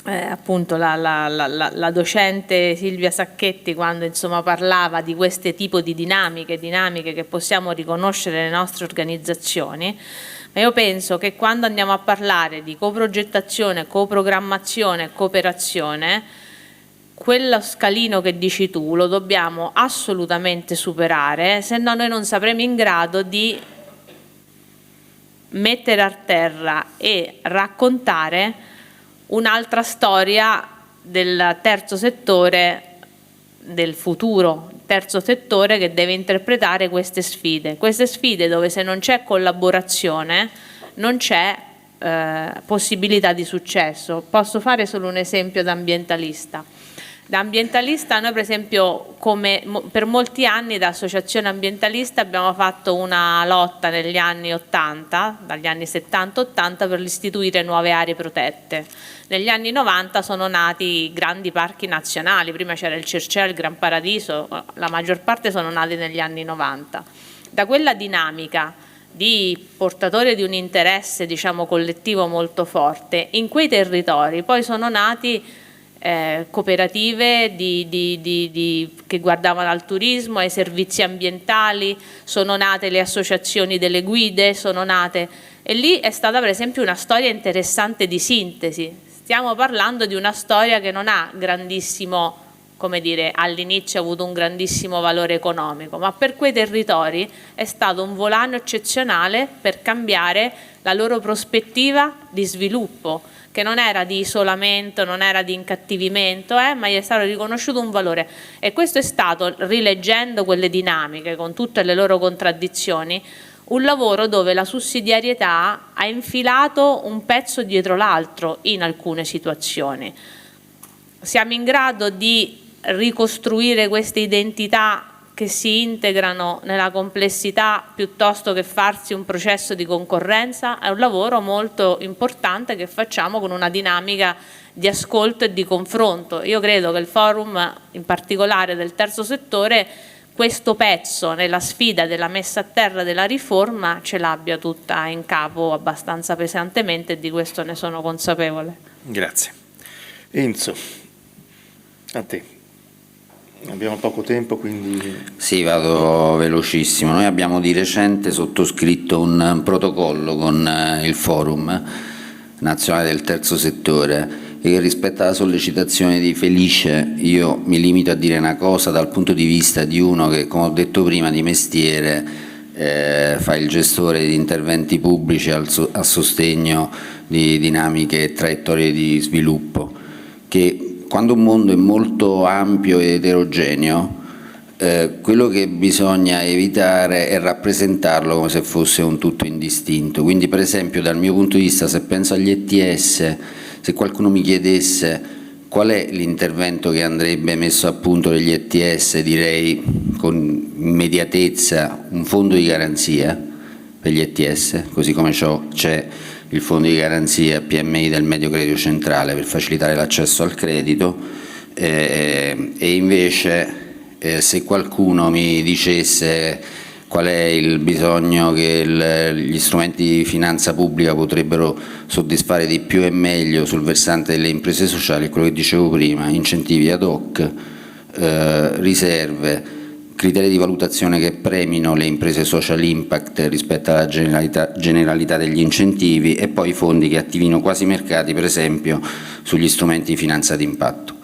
appunto la docente Silvia Sacchetti quando, insomma, parlava di queste tipo di dinamiche che possiamo riconoscere nelle nostre organizzazioni. Ma io penso che quando andiamo a parlare di coprogettazione, coprogrammazione, cooperazione, quello scalino che dici tu lo dobbiamo assolutamente superare, se no noi non saremo in grado di mettere a terra e raccontare un'altra storia del terzo settore del futuro, terzo settore che deve interpretare queste sfide dove se non c'è collaborazione non c'è possibilità di successo. Posso fare solo un esempio da ambientalista. Da ambientalista noi, per esempio, come per molti anni da associazione ambientalista abbiamo fatto una lotta negli anni 80, dagli anni 70-80, per istituire nuove aree protette. Negli anni 90 sono nati i grandi parchi nazionali, prima c'era il Cercea, il Gran Paradiso, la maggior parte sono nati negli anni 90. Da quella dinamica di portatore di un interesse, diciamo, collettivo molto forte, in quei territori poi sono nati cooperative che guardavano al turismo, ai servizi ambientali, sono nate le associazioni delle guide, sono nate, e lì è stata per esempio una storia interessante di sintesi. Stiamo parlando di una storia che non ha grandissimo, come dire, all'inizio ha avuto un grandissimo valore economico, ma per quei territori è stato un volano eccezionale per cambiare la loro prospettiva di sviluppo, che non era di isolamento, non era di incattivimento, ma gli è stato riconosciuto un valore. E questo è stato, rileggendo quelle dinamiche con tutte le loro contraddizioni, un lavoro dove la sussidiarietà ha infilato un pezzo dietro l'altro in alcune situazioni. Siamo in grado di ricostruire queste identità che si integrano nella complessità piuttosto che farsi un processo di concorrenza? È un lavoro molto importante che facciamo con una dinamica di ascolto e di confronto. Io credo che il forum, in particolare del terzo settore, questo pezzo nella sfida della messa a terra della riforma ce l'abbia tutta in capo abbastanza pesantemente, e di questo ne sono consapevole. Grazie. Enzo, a te. Abbiamo poco tempo, quindi... Sì, vado velocissimo. Noi abbiamo di recente sottoscritto un protocollo con il Forum Nazionale del Terzo Settore, e che rispetto alla sollecitazione di Felice io mi limito a dire una cosa dal punto di vista di uno che, come ho detto prima, di mestiere fa il gestore di interventi pubblici a sostegno di dinamiche e traiettorie di sviluppo, che quando un mondo è molto ampio ed eterogeneo, quello che bisogna evitare è rappresentarlo come se fosse un tutto indistinto. Quindi, per esempio, dal mio punto di vista, se penso agli ETS, se qualcuno mi chiedesse qual è l'intervento che andrebbe messo a punto degli ETS, direi con immediatezza un fondo di garanzia per gli ETS, così come c'è il fondo di garanzia PMI del Medio Credito Centrale per facilitare l'accesso al credito, e invece se qualcuno mi dicesse qual è il bisogno che gli strumenti di finanza pubblica potrebbero soddisfare di più e meglio sul versante delle imprese sociali, quello che dicevo prima: incentivi ad hoc, riserve, criteri di valutazione che premino le imprese social impact rispetto alla generalità degli incentivi, e poi fondi che attivino quasi mercati, per esempio sugli strumenti di finanza d'impatto.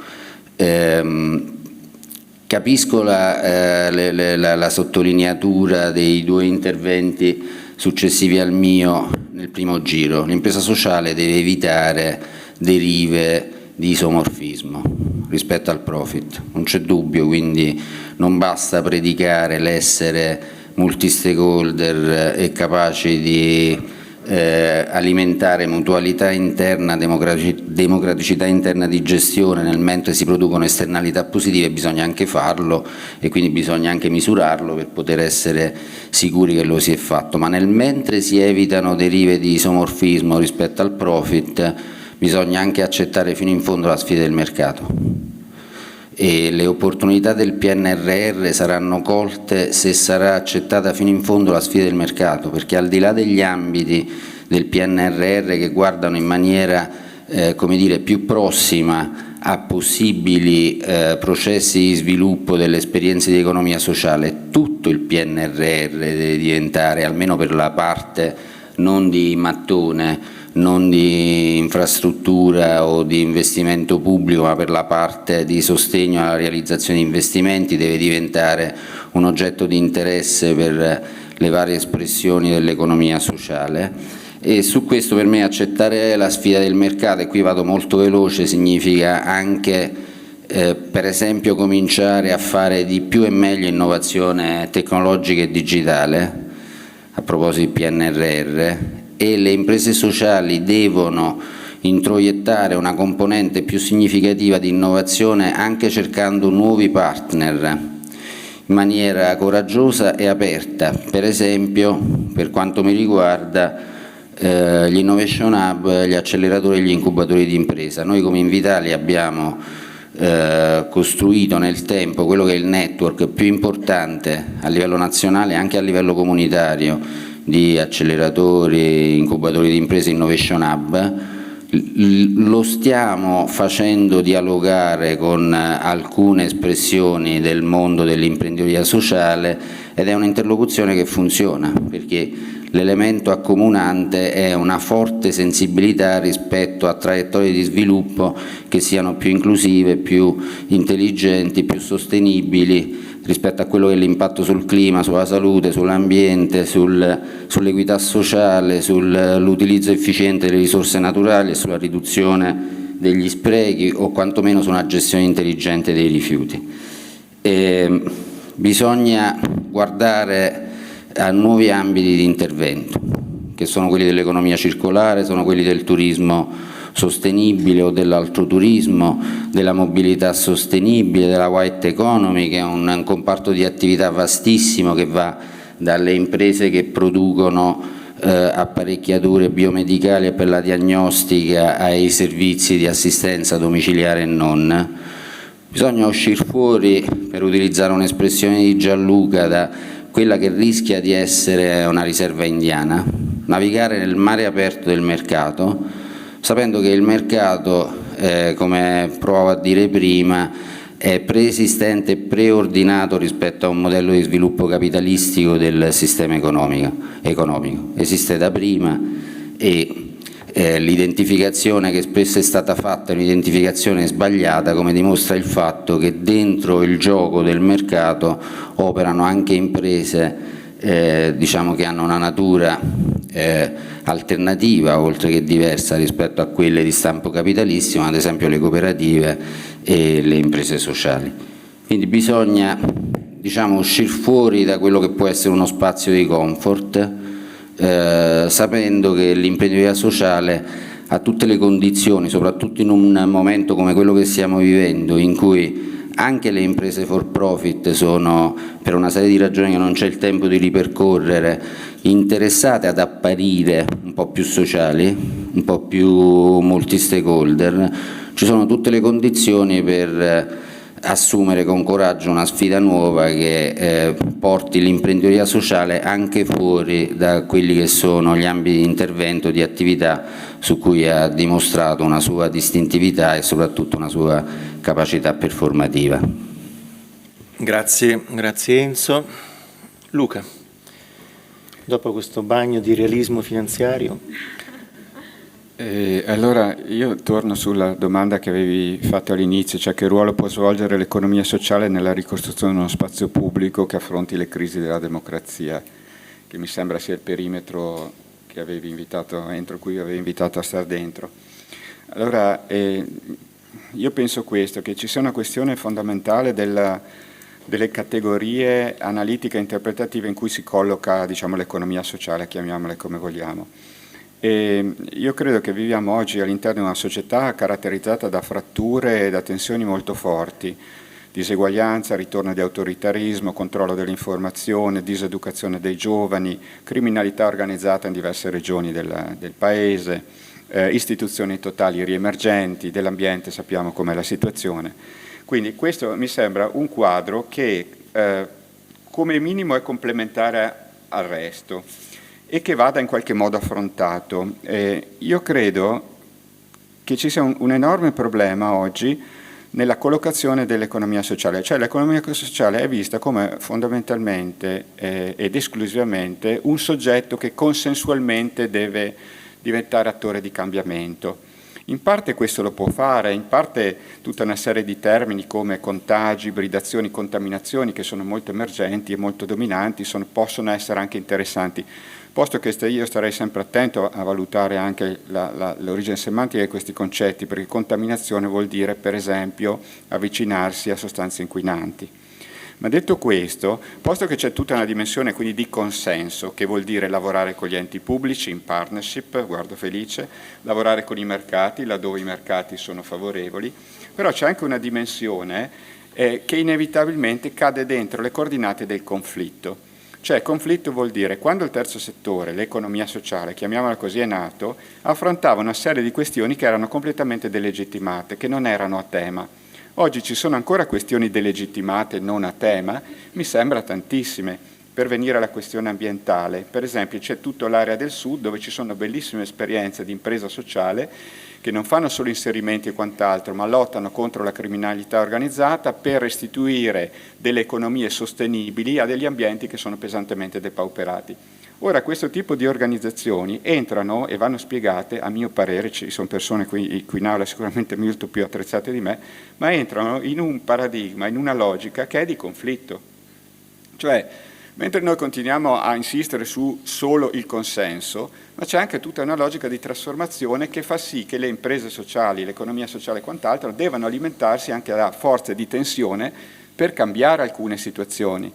Capisco la sottolineatura dei due interventi successivi al mio nel primo giro. L'impresa sociale deve evitare derive di isomorfismo rispetto al profit, non c'è dubbio, quindi non basta predicare l'essere multi-stakeholder e capaci di alimentare mutualità interna, democraticità interna di gestione, nel mentre si producono esternalità positive. Bisogna anche farlo e quindi bisogna anche misurarlo per poter essere sicuri che lo si è fatto, ma nel mentre si evitano derive di isomorfismo rispetto al profit bisogna anche accettare fino in fondo la sfida del mercato, e le opportunità del PNRR saranno colte se sarà accettata fino in fondo la sfida del mercato, perché al di là degli ambiti del PNRR che guardano in maniera come dire, più prossima a possibili processi di sviluppo delle esperienze di economia sociale, tutto il PNRR deve diventare, almeno per la parte non di mattone, non di infrastruttura o di investimento pubblico, ma per la parte di sostegno alla realizzazione di investimenti, deve diventare un oggetto di interesse per le varie espressioni dell'economia sociale. E su questo, per me, accettare la sfida del mercato, e qui vado molto veloce, significa anche per esempio cominciare a fare di più e meglio innovazione tecnologica e digitale, a proposito di PNRR, e le imprese sociali devono introiettare una componente più significativa di innovazione anche cercando nuovi partner in maniera coraggiosa e aperta. Per esempio, per quanto mi riguarda, gli Innovation Hub, gli acceleratori e gli incubatori di impresa. Noi come Invitalia abbiamo costruito nel tempo quello che è il network più importante a livello nazionale e anche a livello comunitario di acceleratori, incubatori di imprese, Innovation Hub. Lo stiamo facendo dialogare con alcune espressioni del mondo dell'imprenditoria sociale ed è un'interlocuzione che funziona, perché l'elemento accomunante è una forte sensibilità rispetto a traiettorie di sviluppo che siano più inclusive, più intelligenti, più sostenibili rispetto a quello che è l'impatto sul clima, sulla salute, sull'ambiente, sull'equità sociale, sull'utilizzo efficiente delle risorse naturali e sulla riduzione degli sprechi, o quantomeno su una gestione intelligente dei rifiuti. Bisogna guardare a nuovi ambiti di intervento, che sono quelli dell'economia circolare, sono quelli del turismo sostenibile o dell'altroturismo, della mobilità sostenibile, della white economy, che è un comparto di attività vastissimo che va dalle imprese che producono apparecchiature biomedicali per la diagnostica ai servizi di assistenza domiciliare e non. Bisogna uscire fuori, per utilizzare un'espressione di Gianluca, da quella che rischia di essere una riserva indiana, navigare nel mare aperto del mercato, sapendo che il mercato, come provavo a dire prima, è preesistente e preordinato rispetto a un modello di sviluppo capitalistico del sistema economico. Esiste da prima e L'identificazione che spesso è stata fatta è un'identificazione sbagliata, come dimostra il fatto che dentro il gioco del mercato operano anche imprese diciamo che hanno una natura alternativa oltre che diversa rispetto a quelle di stampo capitalistico, ad esempio le cooperative e le imprese sociali. Quindi bisogna, diciamo, uscire fuori da quello che può essere uno spazio di comfort, sapendo che l'imprenditoria sociale ha tutte le condizioni, soprattutto in un momento come quello che stiamo vivendo, in cui anche le imprese for profit sono, per una serie di ragioni che non c'è il tempo di ripercorrere, interessate ad apparire un po' più sociali, un po' più multi-stakeholder. Ci sono tutte le condizioni per assumere con coraggio una sfida nuova che porti l'imprenditoria sociale anche fuori da quelli che sono gli ambiti di intervento, di attività su cui ha dimostrato una sua distintività e soprattutto una sua capacità performativa. Grazie Enzo. Luca, dopo questo bagno di realismo finanziario. Allora io torno sulla domanda che avevi fatto all'inizio, cioè che ruolo può svolgere l'economia sociale nella ricostruzione di uno spazio pubblico che affronti le crisi della democrazia, che mi sembra sia il perimetro che avevi invitato, entro cui avevi invitato a stare dentro. Allora io penso questo, che ci sia una questione fondamentale delle categorie analitiche e interpretative in cui si colloca, diciamo, l'economia sociale, chiamiamola come vogliamo. E io credo che viviamo oggi all'interno di una società caratterizzata da fratture e da tensioni molto forti, diseguaglianza, ritorno di autoritarismo, controllo dell'informazione, diseducazione dei giovani, criminalità organizzata in diverse regioni del Paese, istituzioni totali riemergenti, dell'ambiente sappiamo com'è la situazione. Quindi questo mi sembra un quadro che come minimo è complementare al resto e che vada in qualche modo affrontato. Io credo che ci sia un enorme problema oggi nella collocazione dell'economia sociale, cioè l'economia sociale è vista come fondamentalmente ed esclusivamente un soggetto che consensualmente deve diventare attore di cambiamento. In parte questo lo può fare, in parte tutta una serie di termini come contagi, ibridazioni, contaminazioni, che sono molto emergenti e molto dominanti, possono essere anche interessanti. Posto che io starei sempre attento a valutare anche l'origine semantica di questi concetti, perché contaminazione vuol dire, per esempio, avvicinarsi a sostanze inquinanti. Ma detto questo, posto che c'è tutta una dimensione quindi di consenso, che vuol dire lavorare con gli enti pubblici in partnership, guardo felice, lavorare con i mercati laddove i mercati sono favorevoli, però c'è anche una dimensione che inevitabilmente cade dentro le coordinate del conflitto. Cioè conflitto vuol dire quando il terzo settore, l'economia sociale, chiamiamola così, è nato, affrontava una serie di questioni che erano completamente delegittimate, che non erano a tema. Oggi ci sono ancora questioni delegittimate non a tema, mi sembra tantissime. Per venire alla questione ambientale, per esempio c'è tutta l'area del sud dove ci sono bellissime esperienze di impresa sociale che non fanno solo inserimenti e quant'altro, ma lottano contro la criminalità organizzata per restituire delle economie sostenibili a degli ambienti che sono pesantemente depauperati. Ora, questo tipo di organizzazioni entrano e vanno spiegate, a mio parere, ci sono persone qui in aula sicuramente molto più attrezzate di me, ma entrano in un paradigma, in una logica che è di conflitto. Cioè, mentre noi continuiamo a insistere su solo il consenso, ma c'è anche tutta una logica di trasformazione che fa sì che le imprese sociali, l'economia sociale e quant'altro devono alimentarsi anche da forze di tensione per cambiare alcune situazioni.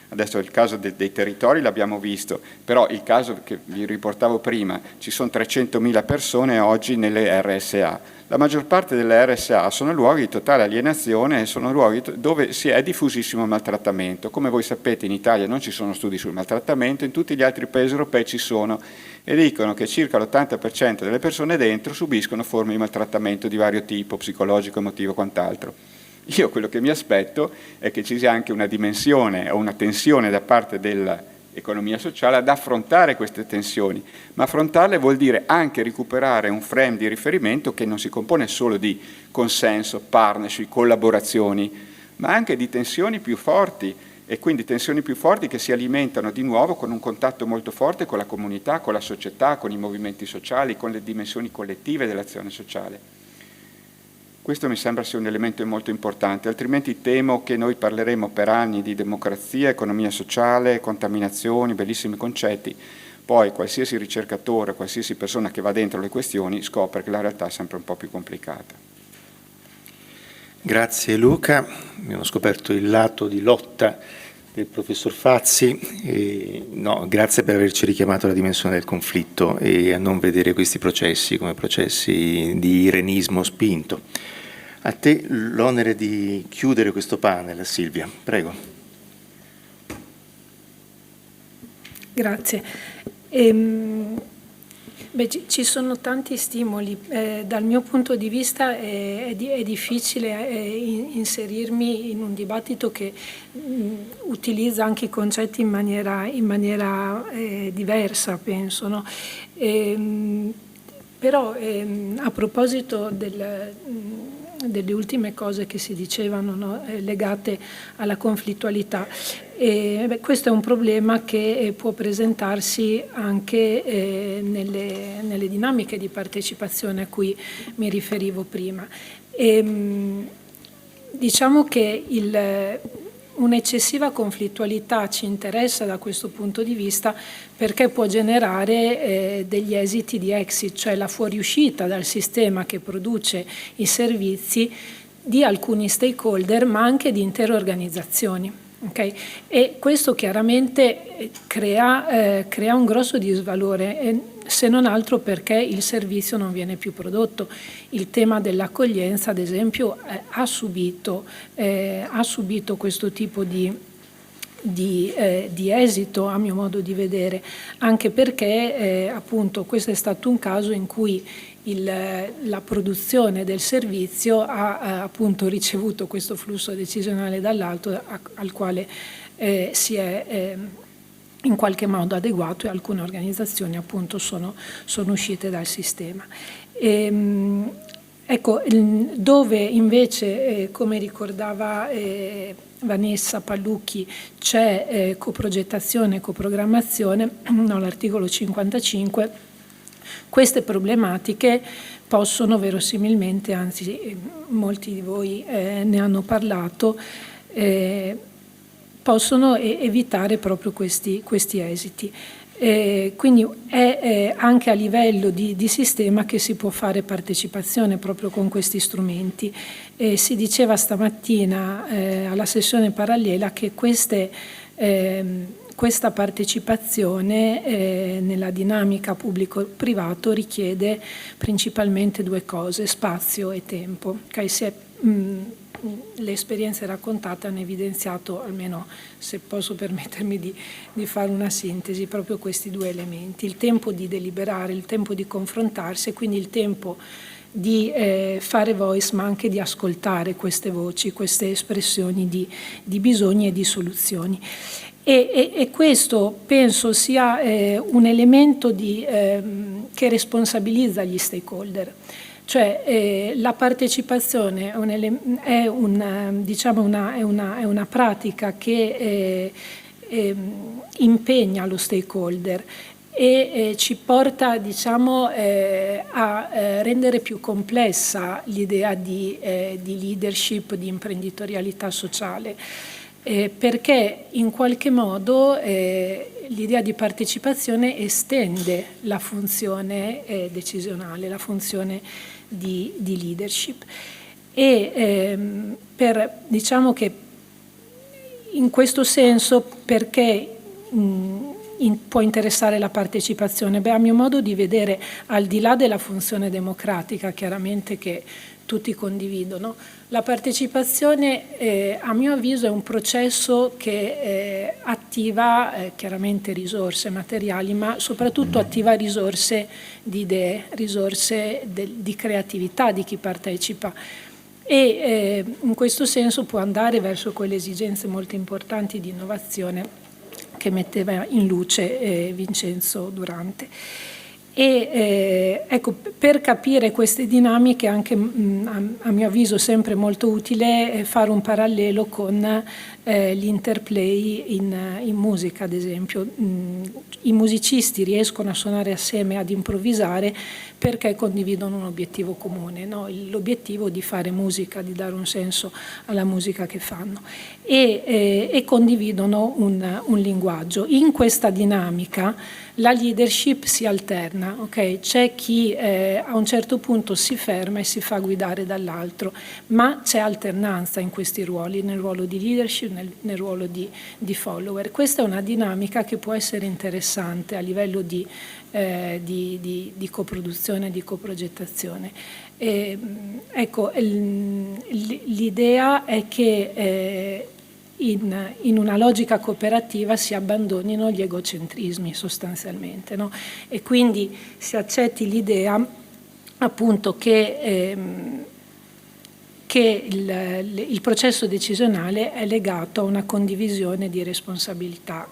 Adesso il caso dei territori l'abbiamo visto, però il caso che vi riportavo prima, ci sono 300.000 persone oggi nelle RSA. La maggior parte delle RSA sono luoghi di totale alienazione e sono luoghi dove si è diffusissimo il maltrattamento. Come voi sapete in Italia non ci sono studi sul maltrattamento, in tutti gli altri paesi europei ci sono e dicono che circa l'80% delle persone dentro subiscono forme di maltrattamento di vario tipo, psicologico, emotivo, quant'altro. Io quello che mi aspetto è che ci sia anche una dimensione o una tensione da parte dell'economia sociale ad affrontare queste tensioni, ma affrontarle vuol dire anche recuperare un frame di riferimento che non si compone solo di consenso, partnership, collaborazioni, ma anche di tensioni più forti e quindi tensioni più forti che si alimentano di nuovo con un contatto molto forte con la comunità, con la società, con i movimenti sociali, con le dimensioni collettive dell'azione sociale. Questo mi sembra sia un elemento molto importante, altrimenti temo che noi parleremo per anni di democrazia, economia sociale, contaminazioni, bellissimi concetti, poi qualsiasi ricercatore, qualsiasi persona che va dentro le questioni scopre che la realtà è sempre un po' più complicata. Grazie Luca, abbiamo scoperto il lato di lotta del professor Fazzi, grazie per averci richiamato la dimensione del conflitto e a non vedere questi processi come processi di irenismo spinto. A te l'onere di chiudere questo panel, Silvia, prego. Grazie. Ci sono tanti stimoli, dal mio punto di vista è difficile inserirmi in un dibattito che utilizza anche i concetti in maniera diversa, penso, no? Però a proposito delle ultime cose che si dicevano, no, legate alla conflittualità, questo è un problema che può presentarsi anche nelle dinamiche di partecipazione a cui mi riferivo prima. Diciamo che un'eccessiva conflittualità ci interessa da questo punto di vista perché può generare degli esiti di exit, cioè la fuoriuscita dal sistema che produce i servizi di alcuni stakeholder ma anche di intere organizzazioni. Okay? E questo chiaramente crea un grosso disvalore, se non altro perché il servizio non viene più prodotto. Il tema dell'accoglienza, ad esempio, ha subito questo tipo di esito, a mio modo di vedere, anche perché appunto questo è stato un caso in cui la produzione del servizio ha appunto ricevuto questo flusso decisionale dall'alto al quale si è in qualche modo adeguato e alcune organizzazioni appunto sono uscite dal sistema. Ecco, dove invece, come ricordava Vanessa Pallucchi, c'è coprogettazione e coprogrammazione, l'articolo 55, queste problematiche possono verosimilmente, anzi molti di voi ne hanno parlato, possono evitare proprio questi esiti. Quindi è anche a livello di sistema che si può fare partecipazione proprio con questi strumenti. Si diceva stamattina alla sessione parallela che questa partecipazione nella dinamica pubblico-privato richiede principalmente due cose: spazio e tempo. Le esperienze raccontate hanno evidenziato, almeno se posso permettermi di fare una sintesi, proprio questi due elementi: il tempo di deliberare, il tempo di confrontarsi, e quindi il tempo di fare voice, ma anche di ascoltare queste voci, queste espressioni di bisogni e di soluzioni. E questo penso sia un elemento che responsabilizza gli stakeholder. Cioè la partecipazione è una pratica che impegna lo stakeholder e ci porta a rendere più complessa l'idea di leadership, di imprenditorialità sociale, perché in qualche modo l'idea di partecipazione estende la funzione decisionale, la funzione di leadership. E diciamo che in questo senso, perché può interessare la partecipazione? A mio modo di vedere, al di là della funzione democratica, chiaramente, che tutti condividono, la partecipazione a mio avviso è un processo che attiva chiaramente risorse materiali, ma soprattutto attiva risorse di idee, risorse di creatività di chi partecipa, e in questo senso può andare verso quelle esigenze molto importanti di innovazione che metteva in luce Vincenzo Durante. E ecco, per capire queste dinamiche anche a mio avviso sempre molto utile fare un parallelo con l'interplay in musica, ad esempio. I musicisti riescono a suonare assieme, ad improvvisare, perché condividono un obiettivo comune, no? L'obiettivo di fare musica, di dare un senso alla musica che fanno, e condividono un linguaggio. In questa dinamica la leadership si alterna, okay? C'è chi a un certo punto si ferma e si fa guidare dall'altro, ma c'è alternanza in questi ruoli, nel ruolo di leadership, nel ruolo di follower. Questa è una dinamica che può essere interessante a livello di coproduzione, di coprogettazione. Ecco, l'idea è che in una logica cooperativa si abbandonino gli egocentrismi sostanzialmente, no? E quindi si accetti l'idea appunto che il processo decisionale è legato a una condivisione di responsabilità,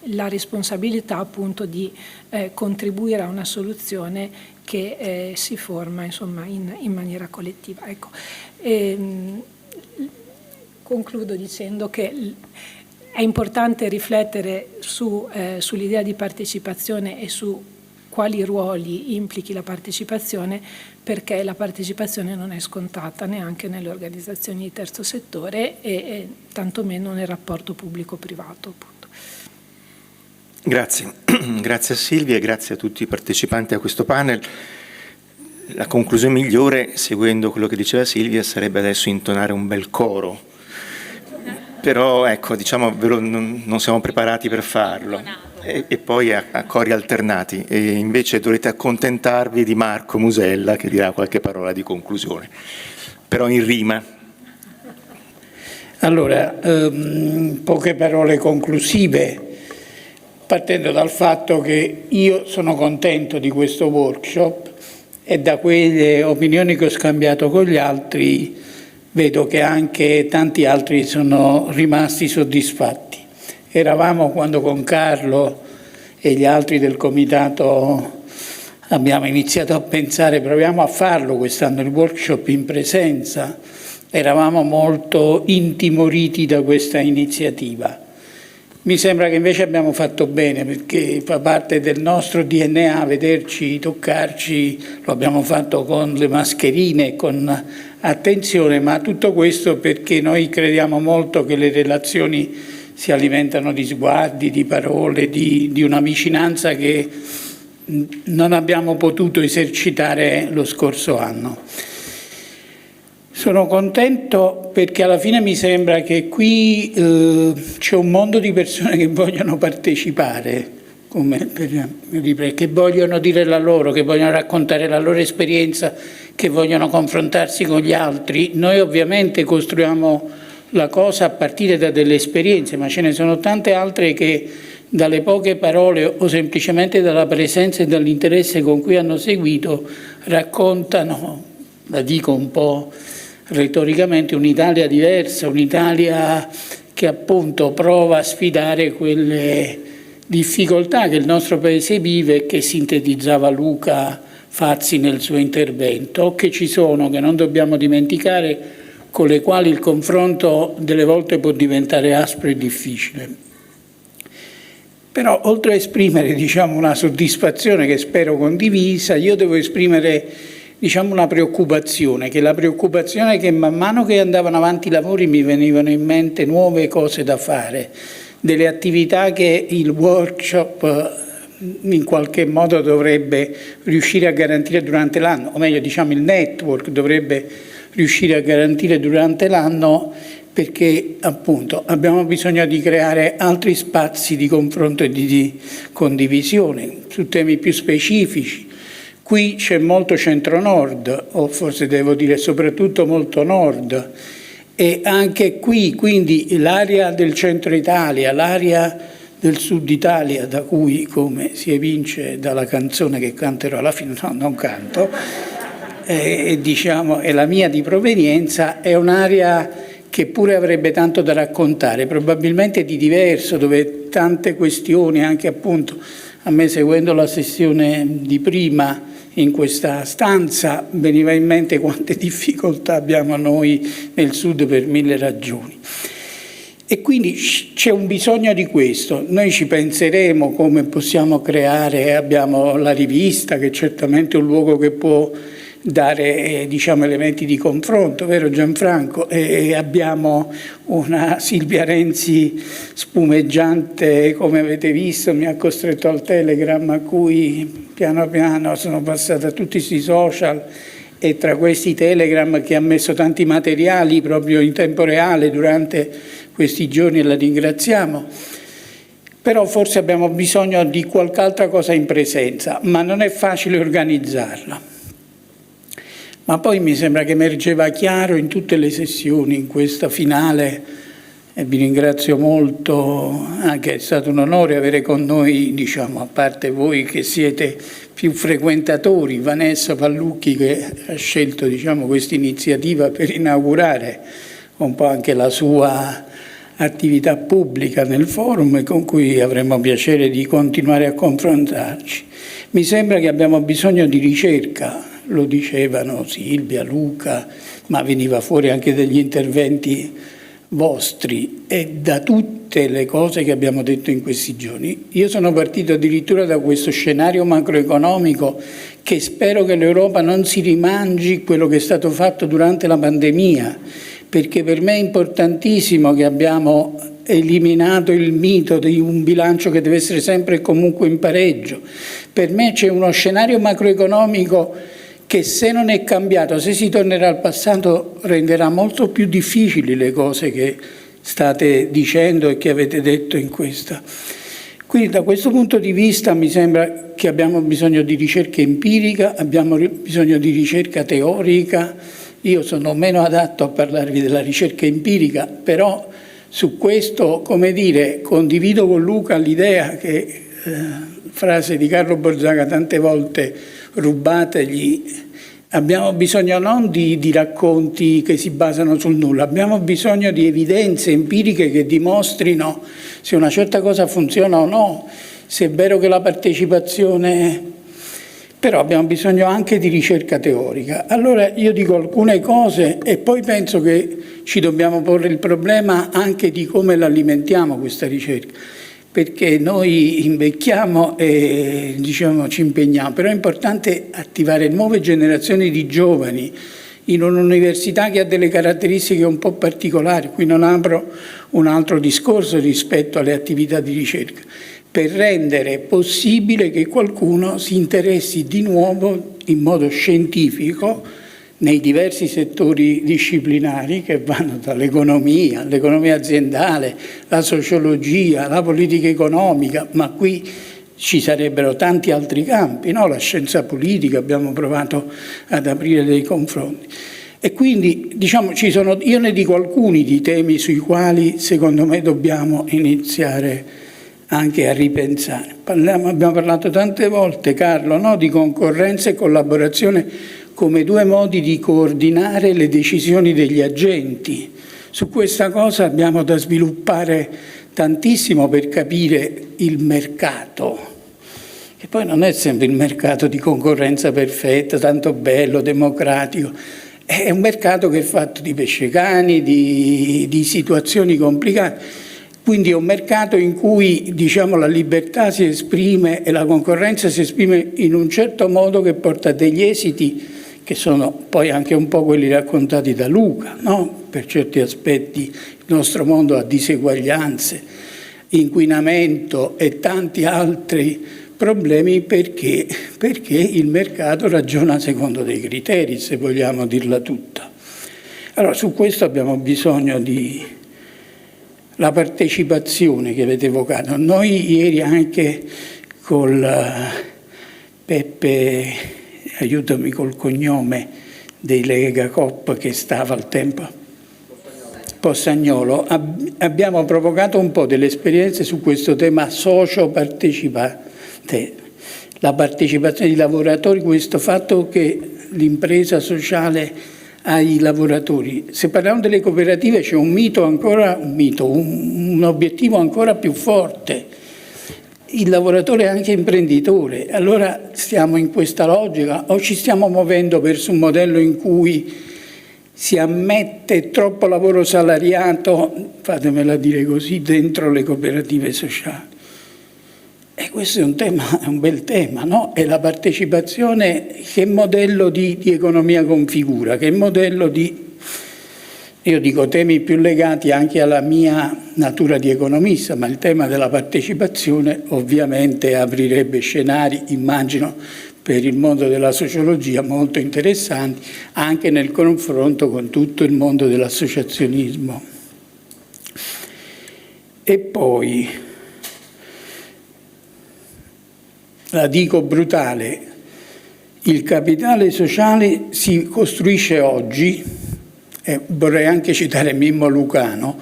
la responsabilità appunto di contribuire a una soluzione che si forma insomma in maniera collettiva. Ecco. Concludo dicendo che è importante riflettere sull'idea di partecipazione e su quali ruoli implichi la partecipazione, perché la partecipazione non è scontata neanche nelle organizzazioni di terzo settore e tantomeno nel rapporto pubblico-privato. Appunto. Grazie. Grazie a Silvia e grazie a tutti i partecipanti a questo panel. La conclusione migliore, seguendo quello che diceva Silvia, sarebbe adesso intonare un bel coro. Però ecco, diciamo, non siamo preparati per farlo, e poi a cori alternati, e invece dovrete accontentarvi di Marco Musella che dirà qualche parola di conclusione, però in rima. Allora, poche parole conclusive, partendo dal fatto che io sono contento di questo workshop e da quelle opinioni che ho scambiato con gli altri vedo che anche tanti altri sono rimasti soddisfatti. Eravamo, quando con Carlo e gli altri del comitato abbiamo iniziato a pensare, proviamo a farlo quest'anno il workshop in presenza, eravamo molto intimoriti da questa iniziativa. Mi sembra che invece abbiamo fatto bene, perché fa parte del nostro DNA vederci, toccarci, lo abbiamo fatto con le mascherine, con attenzione, ma tutto questo perché noi crediamo molto che le relazioni si alimentano di sguardi, di parole, di una vicinanza che non abbiamo potuto esercitare lo scorso anno. Sono contento perché alla fine mi sembra che qui c'è un mondo di persone che vogliono partecipare, che vogliono dire la loro, che vogliono raccontare la loro esperienza, che vogliono confrontarsi con gli altri. Noi ovviamente costruiamo la cosa a partire da delle esperienze, ma ce ne sono tante altre che dalle poche parole o semplicemente dalla presenza e dall'interesse con cui hanno seguito raccontano, la dico un po' retoricamente, un'Italia diversa, un'Italia che appunto prova a sfidare quelle difficoltà che il nostro Paese vive e che sintetizzava Luca Fazzi nel suo intervento, che ci sono, che non dobbiamo dimenticare, con le quali il confronto delle volte può diventare aspro e difficile. Però oltre a esprimere una soddisfazione che spero condivisa, io devo esprimere una preoccupazione, che la preoccupazione che man mano che andavano avanti i lavori mi venivano in mente nuove cose da fare, delle attività che il workshop in qualche modo dovrebbe riuscire a garantire durante l'anno, o meglio il network dovrebbe riuscire a garantire durante l'anno, perché appunto abbiamo bisogno di creare altri spazi di confronto e di condivisione su temi più specifici. Qui c'è molto centro-nord, o forse devo dire soprattutto molto nord, e anche qui quindi l'area del centro Italia, l'area del sud Italia, da cui, come si evince dalla canzone che canterò alla fine, no, non canto, è la mia di provenienza, è un'area che pure avrebbe tanto da raccontare, probabilmente di diverso, dove tante questioni, anche appunto A me, seguendo la sessione di prima in questa stanza, veniva in mente quante difficoltà abbiamo noi nel Sud per 1000 ragioni. E quindi c'è un bisogno di questo. Noi ci penseremo come possiamo creare, abbiamo la rivista, che certamente è un luogo che può dare elementi di confronto, vero Gianfranco? E abbiamo una Silvia Renzi spumeggiante, come avete visto, mi ha costretto al Telegram, a cui piano piano sono passata a tutti questi social, e tra questi Telegram che ha messo tanti materiali proprio in tempo reale durante questi giorni, la ringraziamo. Però forse abbiamo bisogno di qualche altra cosa in presenza, ma non è facile organizzarla. Ma poi mi sembra che emergeva chiaro in tutte le sessioni, in questa finale, e vi ringrazio molto, anche è stato un onore avere con noi, a parte voi che siete più frequentatori, Vanessa Pallucchi che ha scelto questa iniziativa per inaugurare un po' anche la sua attività pubblica nel forum, e con cui avremo piacere di continuare a confrontarci. Mi sembra che abbiamo bisogno di ricerca, lo dicevano Silvia, Luca, ma veniva fuori anche dagli interventi vostri e da tutte le cose che abbiamo detto in questi giorni. Io sono partito addirittura da questo scenario macroeconomico, che spero che l'Europa non si rimangi quello che è stato fatto durante la pandemia, perché per me è importantissimo che abbiamo eliminato il mito di un bilancio che deve essere sempre e comunque in pareggio. Per me c'è uno scenario macroeconomico che, se non è cambiato, se si tornerà al passato, renderà molto più difficili le cose che state dicendo e che avete detto in questa. Quindi da questo punto di vista mi sembra che abbiamo bisogno di ricerca empirica, abbiamo bisogno di ricerca teorica. Io sono meno adatto a parlarvi della ricerca empirica, però su questo, condivido con Luca l'idea che, frase di Carlo Borzaga tante volte rubategli, abbiamo bisogno non di racconti che si basano sul nulla, abbiamo bisogno di evidenze empiriche che dimostrino se una certa cosa funziona o no, se è vero che la partecipazione... Però abbiamo bisogno anche di ricerca teorica. Allora io dico alcune cose e poi penso che ci dobbiamo porre il problema anche di come l'alimentiamo questa ricerca, perché noi invecchiamo e ci impegniamo, però è importante attivare nuove generazioni di giovani in un'università che ha delle caratteristiche un po' particolari. Qui non apro un altro discorso rispetto alle attività di ricerca, per rendere possibile che qualcuno si interessi di nuovo in modo scientifico nei diversi settori disciplinari che vanno dall'economia, l'economia aziendale, la sociologia, la politica economica, ma qui ci sarebbero tanti altri campi, no? La scienza politica, abbiamo provato ad aprire dei confronti. E quindi io ne dico alcuni di temi sui quali secondo me dobbiamo iniziare anche a ripensare. Abbiamo parlato tante volte, Carlo, no? Di concorrenza e collaborazione come due modi di coordinare le decisioni degli agenti. Su questa cosa abbiamo da sviluppare tantissimo per capire il mercato, che poi non è sempre il mercato di concorrenza perfetta, tanto bello, democratico. È un mercato che è fatto di pescecani, di situazioni complicate. Quindi è un mercato in cui la libertà si esprime e la concorrenza si esprime in un certo modo che porta a degli esiti che sono poi anche un po' quelli raccontati da Luca, no? Per certi aspetti il nostro mondo ha diseguaglianze, inquinamento e tanti altri problemi perché il mercato ragiona secondo dei criteri, se vogliamo dirla tutta. Allora su questo abbiamo bisogno di... La partecipazione che avete evocato. Noi ieri anche col Peppe, aiutami col cognome, dei Lega Coop che stava al tempo, Possagnolo, abbiamo provocato un po' delle esperienze su questo tema socio-partecipante, la partecipazione dei lavoratori, questo fatto che l'impresa sociale ai lavoratori. Se parliamo delle cooperative c'è un obiettivo ancora più forte. il lavoratore è anche imprenditore. Allora stiamo in questa logica o ci stiamo muovendo verso un modello in cui si ammette troppo lavoro salariato, fatemela dire così, dentro le cooperative sociali? E questo è un bel tema, no? E la partecipazione, che modello di economia configura? Che modello io dico temi più legati anche alla mia natura di economista, ma il tema della partecipazione ovviamente aprirebbe scenari, immagino, per il mondo della sociologia molto interessanti, anche nel confronto con tutto il mondo dell'associazionismo. E poi, la dico brutale, il capitale sociale si costruisce oggi, e vorrei anche citare Mimmo Lucano,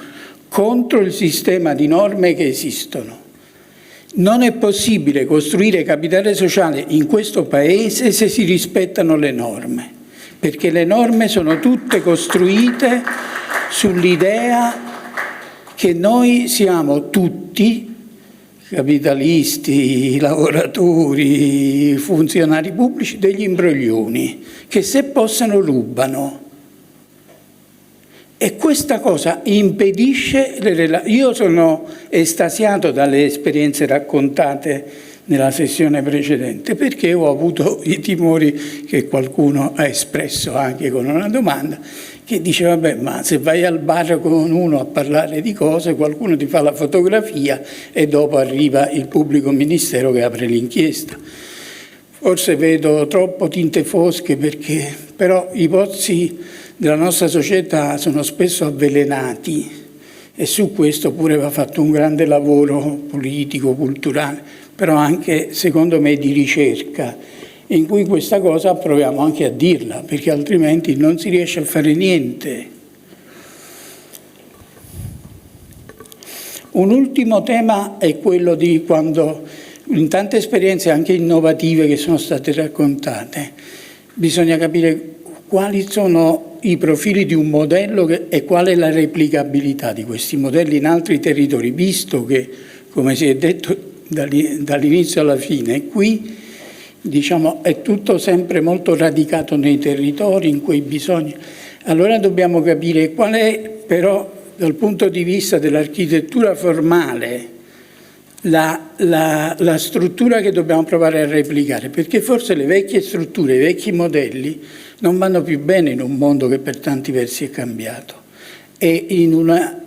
contro il sistema di norme che esistono. Non è possibile costruire capitale sociale in questo Paese se si rispettano le norme, perché le norme sono tutte costruite sull'idea che noi siamo tutti, capitalisti, lavoratori, funzionari pubblici, degli imbroglioni, che se possono rubano. E questa cosa impedisce le relazioni. Io sono estasiato dalle esperienze raccontate nella sessione precedente, perché ho avuto i timori che qualcuno ha espresso anche con una domanda, che dice vabbè, ma se vai al bar con uno a parlare di cose, qualcuno ti fa la fotografia e dopo arriva il pubblico ministero che apre l'inchiesta. Forse vedo troppo tinte fosche, perché però i pozzi della nostra società sono spesso avvelenati e su questo pure va fatto un grande lavoro politico, culturale, però anche secondo me di ricerca, in cui questa cosa proviamo anche a dirla, perché altrimenti non si riesce a fare niente. Un ultimo tema è quello di quando, in tante esperienze anche innovative che sono state raccontate, bisogna capire quali sono i profili di un modello e qual è la replicabilità di questi modelli in altri territori, visto che, come si è detto dall'inizio alla fine, qui diciamo, è tutto sempre molto radicato nei territori, in quei bisogni. Allora dobbiamo capire qual è però, dal punto di vista dell'architettura formale, la struttura che dobbiamo provare a replicare, perché forse le vecchie strutture, i vecchi modelli non vanno più bene in un mondo che per tanti versi è cambiato e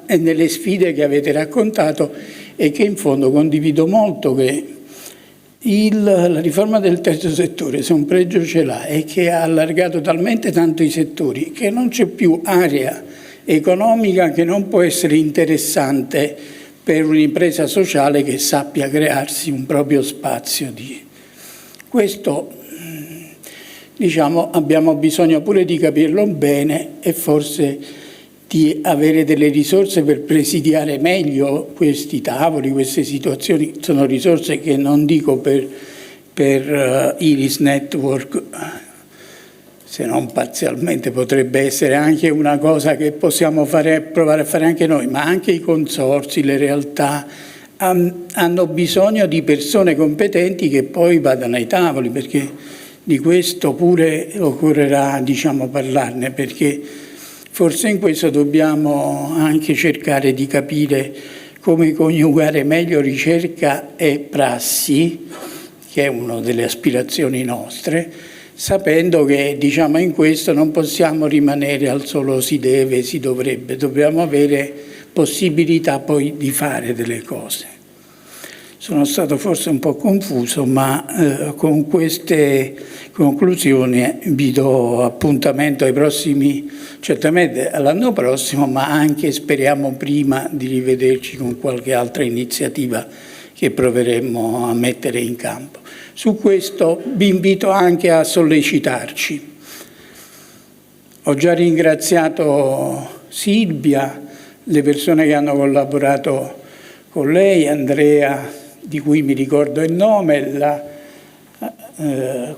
nelle sfide che avete raccontato e che in fondo condivido molto, che la riforma del terzo settore, se un pregio ce l'ha, è che ha allargato talmente tanto i settori che non c'è più area economica che non può essere interessante per un'impresa sociale che sappia crearsi un proprio spazio di questo. Diciamo, abbiamo bisogno pure di capirlo bene e forse di avere delle risorse per presidiare meglio questi tavoli, queste situazioni. Sono risorse che non dico per Iris Network, se non parzialmente potrebbe essere anche una cosa che possiamo provare a fare anche noi, ma anche i consorzi, le realtà hanno bisogno di persone competenti che poi vadano ai tavoli, perché di questo pure occorrerà, diciamo, parlarne, perché forse in questo dobbiamo anche cercare di capire come coniugare meglio ricerca e prassi, che è una delle aspirazioni nostre, sapendo che, diciamo, in questo non possiamo rimanere al solo si deve, si dovrebbe, dobbiamo avere possibilità poi di fare delle cose. Sono stato forse un po' confuso, ma con queste conclusioni vi do appuntamento ai prossimi, certamente all'anno prossimo, ma anche speriamo prima di rivederci con qualche altra iniziativa che proveremo a mettere in campo. Su questo vi invito anche a sollecitarci. Ho già ringraziato Silvia, le persone che hanno collaborato con lei, Andrea, di cui mi ricordo il nome, la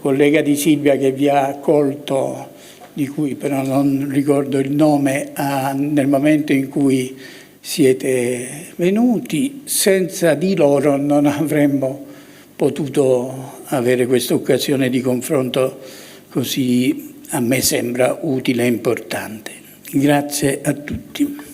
collega di Silvia che vi ha accolto, di cui però non ricordo il nome, nel momento in cui siete venuti. Senza di loro non avremmo potuto avere questa occasione di confronto così, a me sembra, utile e importante. Grazie a tutti.